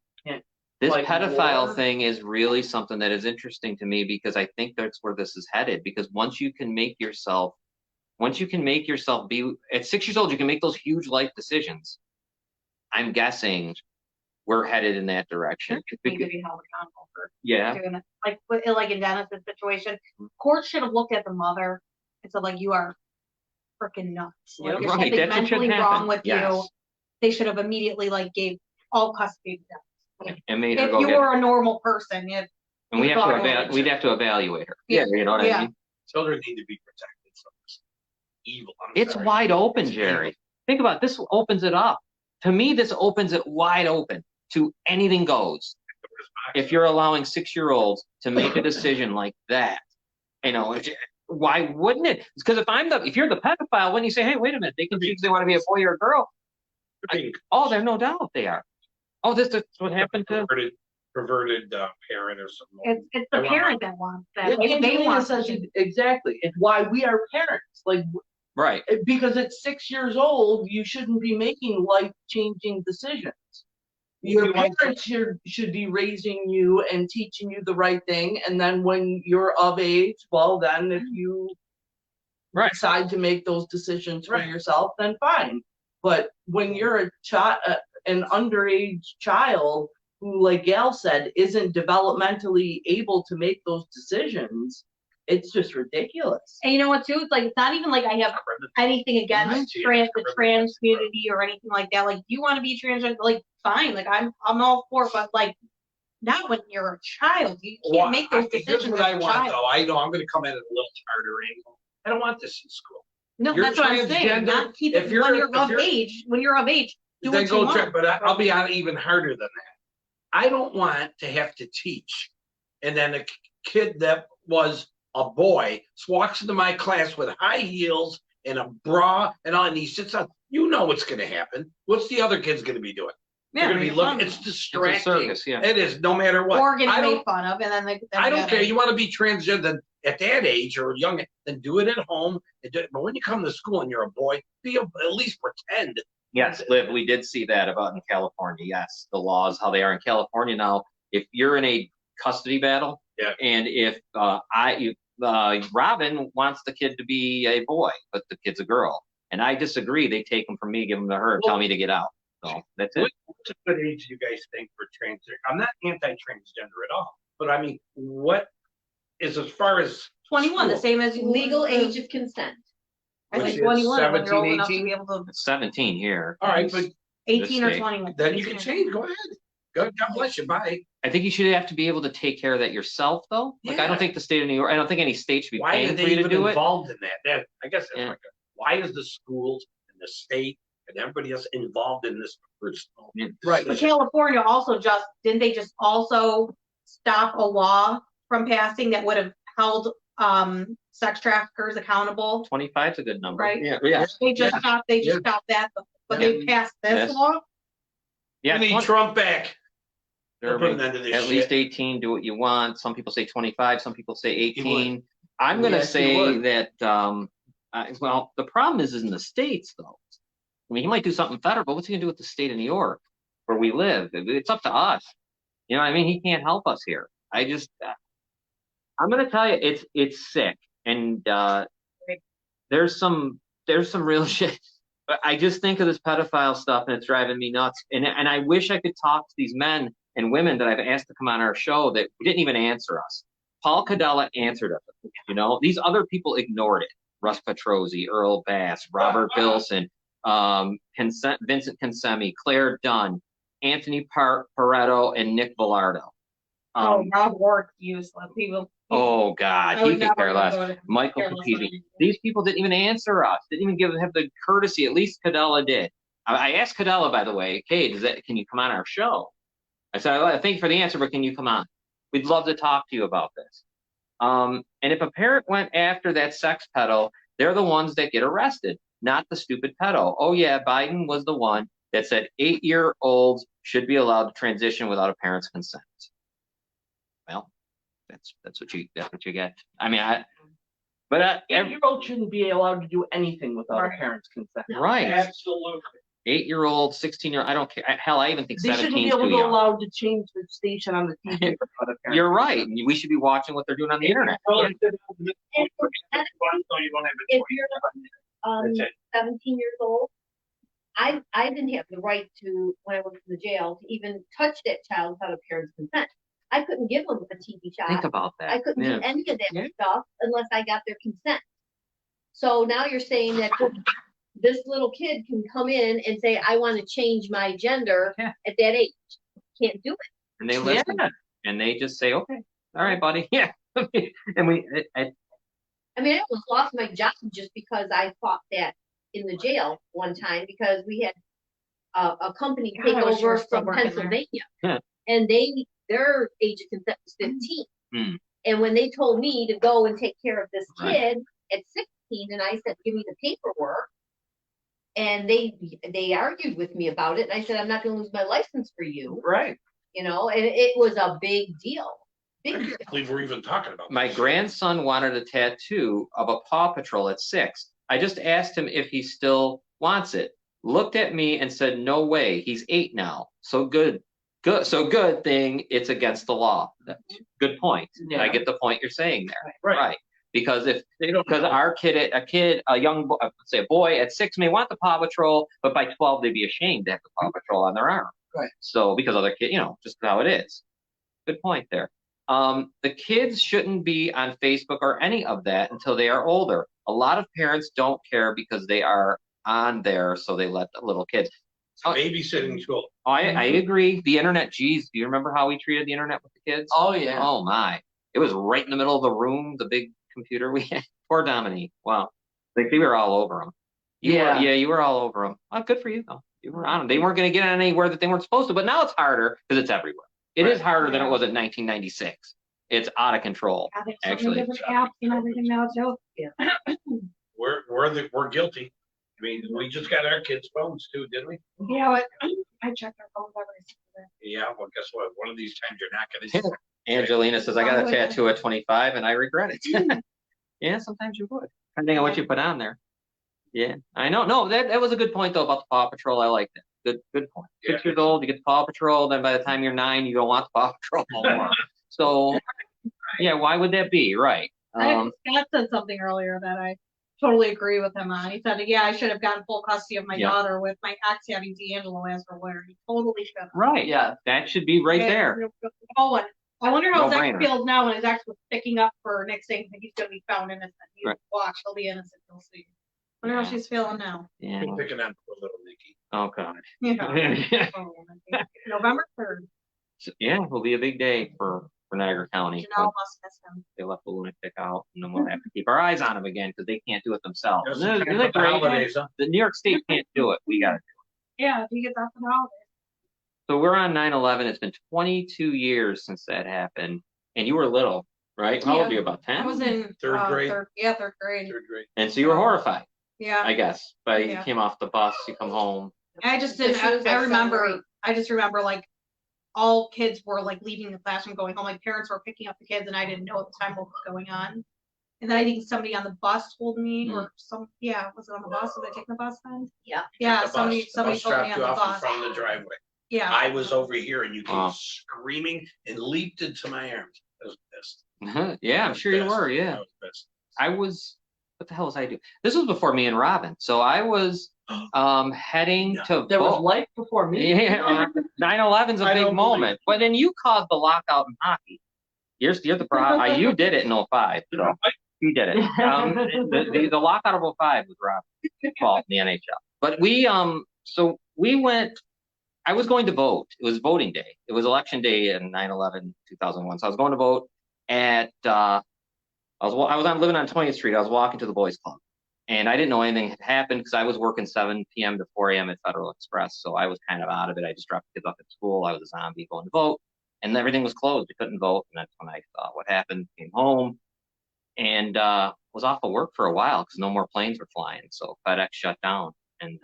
this Like pedophile war. thing is really something that is interesting to me because I think that's where this is headed. Because once you can make yourself be at 6 years old, you can make those huge life decisions. I'm guessing we're headed in that direction. need to be held accountable for Yeah. doing it. Like in Dennis's situation, court should have looked at the mother and said, like, you are freaking nuts. Like, Yeah, there's right, something that's what should mentally happen. wrong with you. Yes. They should have immediately gave all custody to them. And made her If go you get, were a normal person, and we'd have to evaluate her. Yeah. You know what I Yeah. mean? Children need to be protected from this evil. I'm It's sorry. wide open, It's Jerry. evil. Think about it. This opens it up. To me, this opens it wide open to anything goes. If you're allowing 6-year-olds to make a decision like that, why wouldn't it? Because if you're the pedophile, when you say, hey, wait a minute, they can choose if they want to be a boy or a girl. There's no doubt they are. Oh, this is what happened to. Perverted parent or something. it's the parent that wants that. Yeah, They Angelina want says it exactly. It's why we are parents. Like, Right. because at 6 years old, you shouldn't be making life-changing decisions. Your parents should be raising you and teaching you the right thing. And then when you're of age, well, then if you Right. decide to make those decisions for Right. yourself, then fine. But when you're a child, an underage child who, like Gail said, isn't developmentally able to make those decisions, it's just ridiculous. And you know what too? It's like, it's not even like I have anything against the trans community or anything like that. Like, you want to be transgender, like, fine. Like, I'm all for it, but like, not when you're a child. You can't make those Here's decisions what as I a want, child. though. I know I'm going to come at it a little harder angle. I don't want this in school. No, You're that's what I'm saying. transgender. Not keep If it you're- when you're if of you're- age. When you're of age, do Then what go you check, want. but I'll be on even harder than that. I don't want to have to teach, and then a kid that was a boy walks into my class with high heels and a bra and all, and he sits on. You know what's going to happen. What's the other kid's going to be doing? They're going to be make looking. fun It's of distracting. circus, yeah. It is, no matter what. or getting I made don't. fun of, and then I don't care. You want to be transgender at that age or young, then do it at home. But when you come to school and you're a boy, at least pretend. Yes, Liv, we did see that about in California. Yes, the laws, how they are in California now. If you're in a custody battle, Yeah. and if Robin wants the kid to be a boy, but the kid's a girl, and I disagree, they take him from me, give him to her, and tell me to get out. So that's it. What's a good age do you guys think for transgender? I'm not anti-transgender at all, but I mean, what is as far as 21, the school, same as you Legal age of consent. I which think is 21 when you're old 17, enough to 18? be able to. It's 17 here. All right, but 18 or state. 21. then you can change. Go ahead. God bless you. Bye. I think you should have to be able to take care of that yourself, though. Like, I Yeah. don't think the state of New York, I don't think any state should be Why are paying for they you to even do it. involved in that? I guess that's Yeah. my question. Why is the schools and the state and everybody else involved in this personal? Yeah. Right. But California also didn't they just also stop a law from passing that would have held sex traffickers accountable? 25 is a good number. Right. Yeah. They just Yeah. stopped. They just stopped that, but they passed this Yes. law. Yeah. We need 20 Trump back. they're Put an end to this at shit. least 18, do what you want. Some people say 25, some people say 18. I'm going to Yes, he say would. that, well, the problem is in the states, though. I mean, he might do something federal, but what's he going to do with the state of New York where we live? It's up to us. You know what I mean? He can't help us here. I'm going to tell you, it's sick. And there's some real shit. But I just think of this pedophile stuff and it's driving me nuts. And I wish I could talk to these men and women that I've asked to come on our show that didn't even answer us. Paul Cadella answered us. You know, these other people ignored it. Russ Petrozzi, Earl Bass, Robert Bilson, Vincent Consemi, Claire Dunn, Anthony Pareto, and Nick Villardo. Rob Ward's useless. Oh God, I he would could never care less. go to Michael care less Capizzi. about These people didn't even answer us. Didn't even have the courtesy. At least Cadella did. I asked Cadella, by the way, Kay, can you come on our show? I said, thank you for the answer, but can you come on? We'd love to talk to you about this. And if a parent went after that sex pedo, they're the ones that get arrested, not the stupid pedo. Oh yeah, Biden was the one that said 8-year-olds should be allowed to transition without a parent's consent. Well, that's what you get. I mean, but 8-year-old shouldn't be allowed to do anything without a parent's consent. right. Absolutely. 8-year-old, 16-year-old, I don't care. Hell, I even think They shouldn't 17 be is able too to young. allowed to change the station on the TV without a parent's You're right. We should be watching what they're doing on the internet. So you don't If have a you're That's it. 17 years old, I didn't have the right to, when I worked in the jail, to even touch that child without a parent's consent. I couldn't give them a TV shot. Think about that. I couldn't Yeah. do any of that Yeah. stuff unless I got their consent. So now you're saying that this little kid can come in and say, I want to change my gender Yeah. at that age. Can't do it. And they listen. Yeah. And they just say, okay, all right, buddy. Yeah. and I mean, I almost lost my job just because I fought that in the jail one time because we had a company God, take I wish you were over still from working there. Pennsylvania. Yeah. And their age of consent was 15. Mm. And when they told me to go and take care of this Right. kid at 16, and I said, give me the paperwork. And they argued with me about it. And I said, I'm not going to lose my license for you. Right. You know, and it was a big deal. I Big deal. can't believe we're even talking about My this. grandson wanted a tattoo of a Paw Patrol at 6. I just asked him if he still wants it. Looked at me and said, no way. He's 8 now. So good. Good. So good thing it's against the law. Good point. Yeah. I get the point you're saying there. Right. Because if They don't because know. our kid, a young, let's say a boy at 6 may want the Paw Patrol, but by 12 they'd be ashamed to have the Paw Patrol on their arm. Right. So because other kids, just how it is. Good point there. The kids shouldn't be on Facebook or any of that until they are older. A lot of parents don't care because they are on there, so they let the little kids. Babysitting school. I agree. The internet, geez, do you remember how we treated the internet with the kids? Oh yeah. Oh my. It was right in the middle of the room, the big computer we had. Poor Dominique. Wow. Like we were all over them. You were all over them. Well, good for you though. You were on them. They weren't going to get anywhere that they weren't supposed to, but now it's harder because it's everywhere. It is harder than it was in 1996. It's out of control. Actually. apps and everything now too. We're guilty. I mean, we just got our kids' phones too, didn't we? Yeah, but I check their phones every single day. Yeah, well, guess what? One of these times you're not gonna Angelina says, I got a tattoo at 25 and I regret it. Yeah, sometimes you would, depending on what you put on there. Yeah, I know. No, that was a good point though about the Paw Patrol. I like that. Good point. Yeah. 6 years old, you get the Paw Patrol. Then by the time you're 9, you don't want the Paw Patrol no more. So, yeah, why would that be? Right. Scott said something earlier that I totally agree with him on. He said, yeah, I should have gotten full custody of my daughter with my ex having D'Angelo as her lawyer. He totally should have. Right. Yeah. That should be right there. Oh, and I wonder how No Zach brainer. feels now when his ex was sticking up for Nick saying that he's going to be found innocent. He's Right. watch, he'll be innocent. You'll see. I wonder how she's feeling now. Yeah. picking on poor little Nikki. Oh God. Yeah. November 3rd. Yeah, it'll be a big day for Niagara County. Janelle must miss him. They left the lunatic out, and then we'll have to keep our eyes on them again because they can't do it themselves. Just Isn't in it the great? holidays, huh? The New York State can't do it. We got it. Yeah, if he gets off the holidays. So we're on 9/11. It's been 22 years since that happened, and you were little, right? How old were you? About 10? I was in Third grade. third grade. Third grade. And so you were horrified, Yeah. I guess. But you Yeah. came off the bus, you come home. I just So didn't. she was I like remember. 7 or 8. I just remember like all kids were like leaving the classroom, going home. Like parents were picking up the kids, and I didn't know at the time what was going on. And then I think somebody on the bus told me, or some. Yeah, was it on the bus? Was I taking the bus then? Yeah. Yeah, The somebody bus told me dropped on you the off bus. in front of the driveway. Yeah. I was over here and you came Wow. screaming and leaped into my arms. I was pissed. Yeah, I I'm was sure you pissed. were. Yeah. I was pissed. I was. What the hell was I doing? This was before me and Robin. So I was heading to There was vote. life before me. Yeah, 9/11's a I big don't moment. But then you caused the lockout in hockey. You're the problem. You did it in 05. So you did it. The lockout of 05 was Robin's fault in the NHL. But so we went. I was going to vote. It was voting day. It was election day in 9/11, 2001. So I was going to vote at. I was living on 20th Street. I was walking to the boys' club, and I didn't know anything had happened because I was working 7 p.m. to 4 a.m. at Federal Express. So I was kind of out of it. I just dropped the kids off at school. I was a zombie going to vote, and everything was closed. I couldn't vote, and that's when I thought what happened. Came home, and was off of work for a while because no more planes were flying. So FedEx shut down, and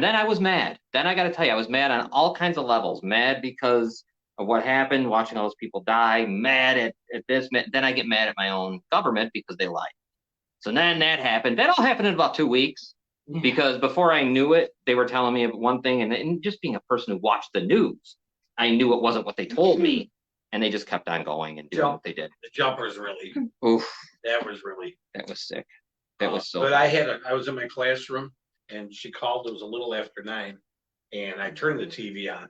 then I was mad. Then I got to tell you, I was mad on all kinds of levels. Mad because of what happened, watching all those people die. Mad at this. Then I get mad at my own government because they lied. So then that happened. That all happened in about 2 weeks because before I knew it, they were telling me one thing. And just being a person who watched the news, I knew it wasn't what they told me. And they just kept on going and doing what they did. The jumpers really, Oof, that was really. that was sick. That was so But bad. I was in my classroom and she called, it was a little after 9 and I turned the TV on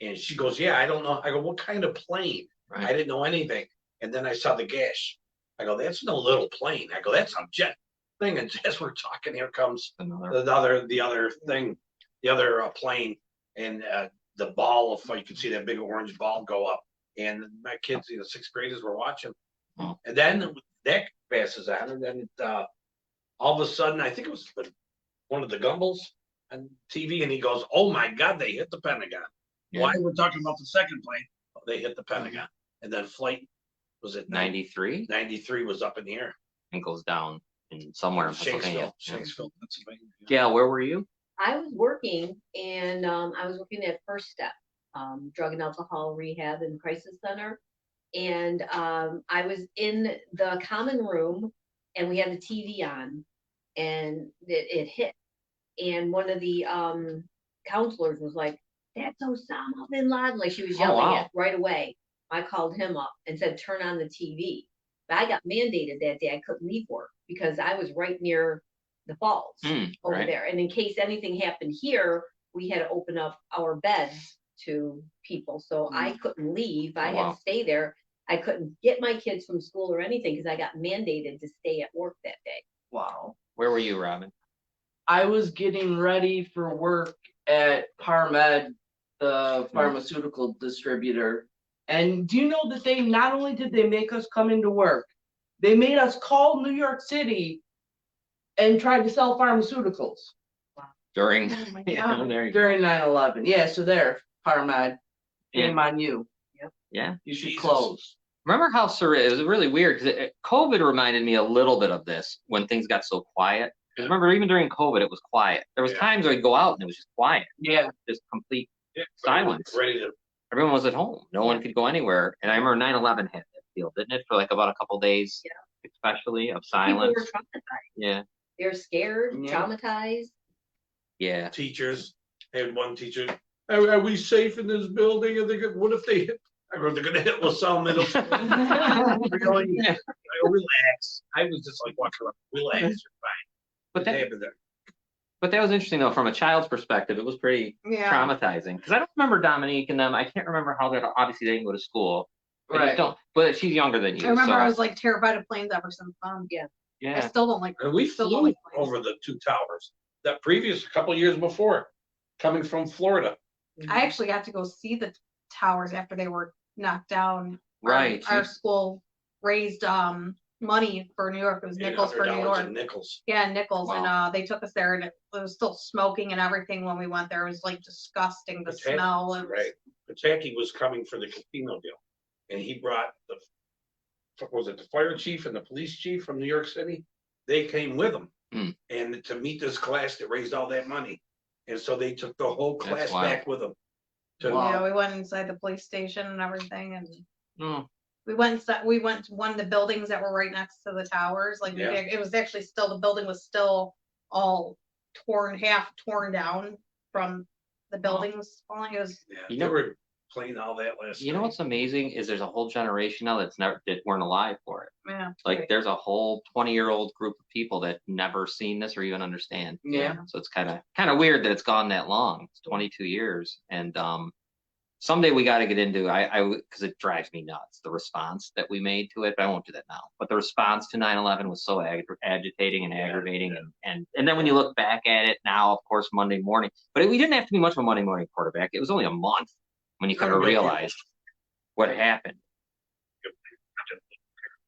and she goes, yeah, I don't know. I go, what kind of plane? I Right. didn't know anything. And then I saw the gash. I go, that's no little plane. I go, that's a jet thing. And as we're talking, here comes Another. the other thing, the other plane, and the ball of you can see that big orange ball go up. And my kids, 6th graders were watching. Oh. And then that passes on, and then all of a sudden, I think it was one of the Gumbles on TV, and he goes, "Oh my God, they hit the Pentagon." Yeah. Why we're talking about the second plane? Oh, they hit the Pentagon, and then flight was it 93 93 was up in the air. and goes down in somewhere in Pennsylvania. Shanksville, Pennsylvania. Yeah, where were you? I was working and I was working at First Step, drug and alcohol rehab and crisis center. And I was in the common room and we had the TV on and it hit. And one of the counselors was like, that's Osama bin Laden. Like she was Oh, yelling wow. it right away. I called him up and said, turn on the TV. But I got mandated that day. I couldn't leave work because I was right near the falls over right. there. And in case anything happened here, we had to open up our beds to people. So I couldn't leave. I Oh, had wow. to stay there. I couldn't get my kids from school or anything because I got mandated to stay at work that day. Wow. Where were you, Robin? I was getting ready for work at PharMed, the pharmaceutical distributor. And do you know that they not only did they make us come into work, they made us call New York City and try to sell pharmaceuticals During, Oh my yeah, God. there you go. during 9/11. Yeah, so there, PharMed, shame on you. Yeah. You should Jesus. close. Remember how it was really weird because COVID reminded me a little bit of this when things got so quiet. Because remember, even during COVID, it was quiet. There was Yeah. times where I'd go out and it was just quiet, Yeah. just complete Yeah, silence. Ready to. Everyone was at home. No one could go anywhere. And I remember 9/11 had that feel, didn't it? For like about a couple days, Yeah. especially of People silence. were traumatized. Yeah. They're scared, Yeah. traumatized. Yeah. Teachers. I had one teacher. Are we safe in this building? Are they good? What if they hit? I wrote, they're gonna hit LaSalle Middle School. Really? Yeah. Relax. I was just like walking around. Relax, you're fine. But that, happened there. but that was interesting though, from a child's perspective. It was pretty Yeah. traumatizing because I don't remember Dominique and them. I can't remember how they obviously they didn't go to school. I just Right. don't. But she's younger than you. I remember so, I was like terrified of planes ever since then. I yeah. still don't like. And we Still don't flew like planes. over the two towers. That previous couple years before, coming from Florida. I actually got to go see the towers after they were knocked down. Right. Our school raised money for New York. It was nickels for New $800 York. in nickels. Yeah, nickels, Wow. and they took us there, and it was still smoking and everything when we went there. It was like disgusting, the Pataki- smell. It was, Right. Pataki was coming for the casino deal, and he brought the fire chief and the police chief from New York City? They came with him, and to meet this class that raised all that money, and so they took the whole That's class wild. back with them. To, Wow. Yeah, we went inside the police station and everything, and Mm. we went to one of the buildings that were right next to the towers. Like Yeah. it was actually still, the building was still all half torn down from the buildings falling. It was, Yeah, You they know- were playing all that last You know night. what's amazing is there's a whole generation now that weren't alive for it. yeah. Like there's a whole 20-year-old group of people that never seen this or even understand. Yeah. So it's kind of weird that it's gone that long. It's 22 years, and someday we got to get into because it drives me nuts the response that we made to it. But I won't do that now. But the response to 9/11 was so agitating and aggravating, and then when you look back at it now, of course, Monday morning. But we didn't have to be much of a Monday morning quarterback. It was only a month when you kind of realized what happened.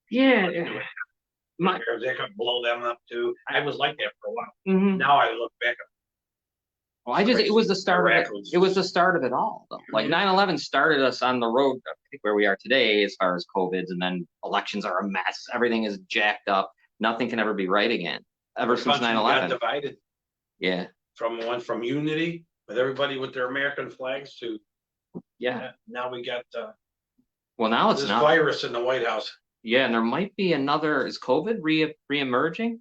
Yeah. They could blow them up too. I was like that for a while. Mhm. Now I look back. Well, it was the start of Iraq it. was- It was the start of it all, though. Like 9/11 started us on the road, I think, where we are today as far as COVIDs, and then elections are a mess. Everything is jacked up. Nothing can ever be right again. Ever The since country got 9/11. divided Yeah. from unity with everybody with their American flags to Yeah. now we got Well, now it's this not. virus in the White House. Yeah, and there might be another. Is COVID reemerging?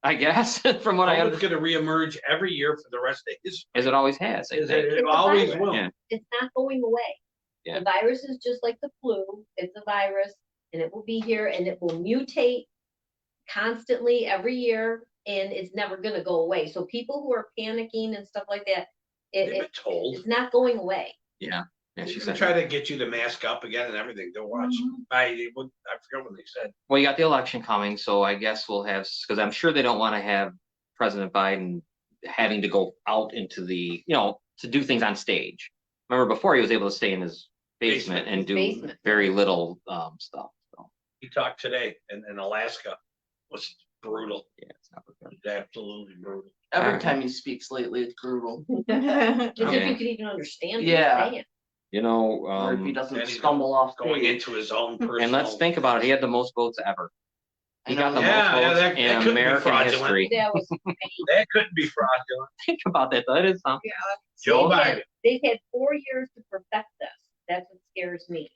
I guess from what I COVID's understand, going to reemerge every year for the rest of history. as it always has. I It think. It's a always virus. will. Yeah. It's not going away. Yeah. The virus is just like the flu. It's a virus, and it will be here, and it will mutate constantly every year, and it's never going to go away. So people who are panicking and stuff like that, They've been it's told. not going away. Yeah. Yeah. She They said. try to get you to mask up again and everything. Don't watch. I forgot what they said. Well, you got the election coming, so I guess we'll have, because I'm sure they don't want to have President Biden having to go out into the, to do things on stage. Remember, before he was able to stay in his basement and His do basement. very little stuff. So He talked today in Alaska. Was brutal. yeah, it's not good. It's absolutely brutal. Every time he speaks lately, it's brutal. As if Okay. you could even understand what Yeah. he's saying. Or if he Um, doesn't and he's stumble off Going stage. into his own personal. and let's think about it. He had the most votes ever. He got the Yeah, most votes that in couldn't be American fraudulent. history. That was That couldn't be fraudulent. Think about that, though. That is something. Joe They've Biden. had- They've had 4 years to perfect this. That's what scares me.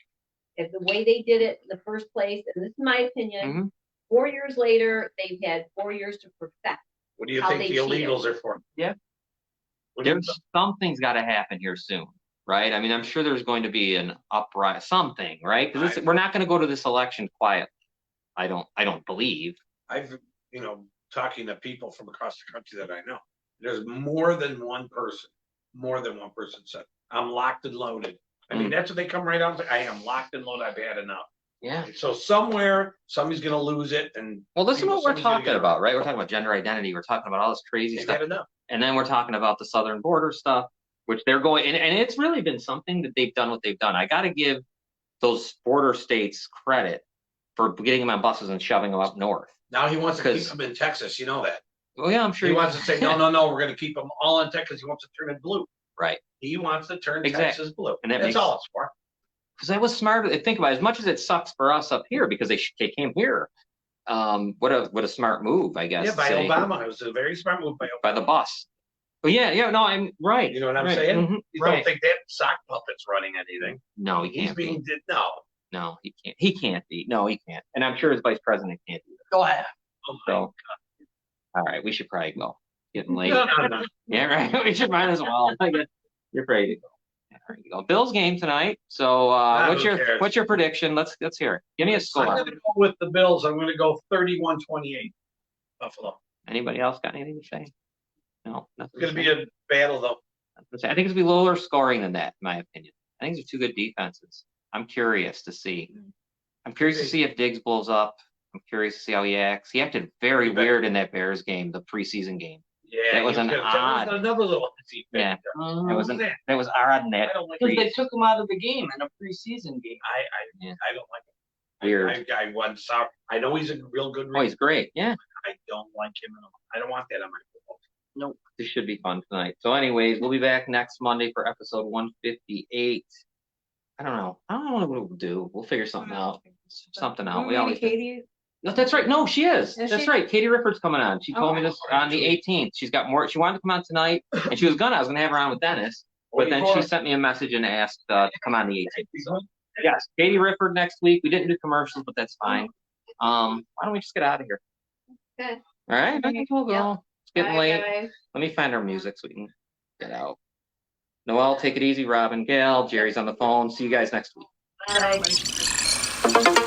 If the way they did it in the first place, and this is my opinion, Mhm. 4 years later, they've had 4 years to perfect. What do you How think they the cheated. illegals are for? Yeah. What do you There's something's got to happen here soon. right? I mean, I'm sure there's going to be an uprising, something, right? Because we're not going to go to this election quietly. I don't believe. I've, talking to people from across the country that I know, there's more than one person said, I'm locked and loaded. I mean, that's what they come right out and say, I am locked and loaded. I've had enough. Yeah. So somewhere, somebody's going to lose it. And Well, listen to what we're somebody's gonna talking get about, hurt. right? We're talking about gender identity. We're talking about all this crazy They've stuff. had enough. And then we're talking about the southern border stuff, which they're going, and it's really been something that they've done what they've done. I got to give those border states credit for getting them on buses and shoving them up north. Now he wants to keep them in Texas. You know that. Well, yeah, I'm sure He wants to say, no, we're going to keep them all in Texas. He wants to turn it blue. Right. He wants to turn Exactly. Texas blue. And that's all it's for. Because that was smart. Think about it. As much as it sucks for us up here because they came here. What a smart move, I guess. Yeah, by Obama. It was a very smart move by Obama. By the bus. Well, yeah, no, I'm right. You know what I'm right. saying? Mm-hmm. You don't think that sock puppet's running anything? No, he He's can't. being be. No, he can't. He can't be. No, he can't. And I'm sure his vice president can't either. Go ahead. Oh my So, all right, we should probably go. Getting late. No. Yeah, right. We should might as well. You're ready to go. There you go. Bills game tonight. So what's your prediction? Let's hear it. Give me a I'm score. going to go with the Bills. I'm going to go 31-28. Buffalo. Anybody else got anything to say? No. It's going to be a battle though. I think it's gonna be lower scoring than that, in my opinion. I think these are two good defenses. I'm curious to see. I'm curious to see if Diggs blows up. I'm curious to see how he acts. He acted very weird in that Bears game, the preseason game. Yeah, That was another little. Yeah. It was that? It was odd in that. I don't like Because they took him out of the game in a preseason game. I don't like it. Weird. I once saw. I know he's a real good. Oh, he's great. Yeah. I don't like him at all. I don't want that on my football. Nope. This should be fun tonight. So, anyways, we'll be back next Monday for episode 158. I don't know what we'll do. We'll figure something out. We always. Katie. No, that's right. No, she is. Is That's she? right. Katie Rifford's coming on. She told me this on the 18th. She's got more. She wanted to come on tonight, and I was gonna have her on with Dennis, but then she sent me a message and asked to come on the 18th. So, yes, Katie Rifford next week. We didn't do commercials, but that's fine. Why don't we just get out of here? Okay. All right, I think we'll go. Yep. It's getting Bye, late. guys. Let me find our music so we can get out. Noelle, take it easy. Robin, Gail, Jerry's on the phone. See you guys next week. Bye.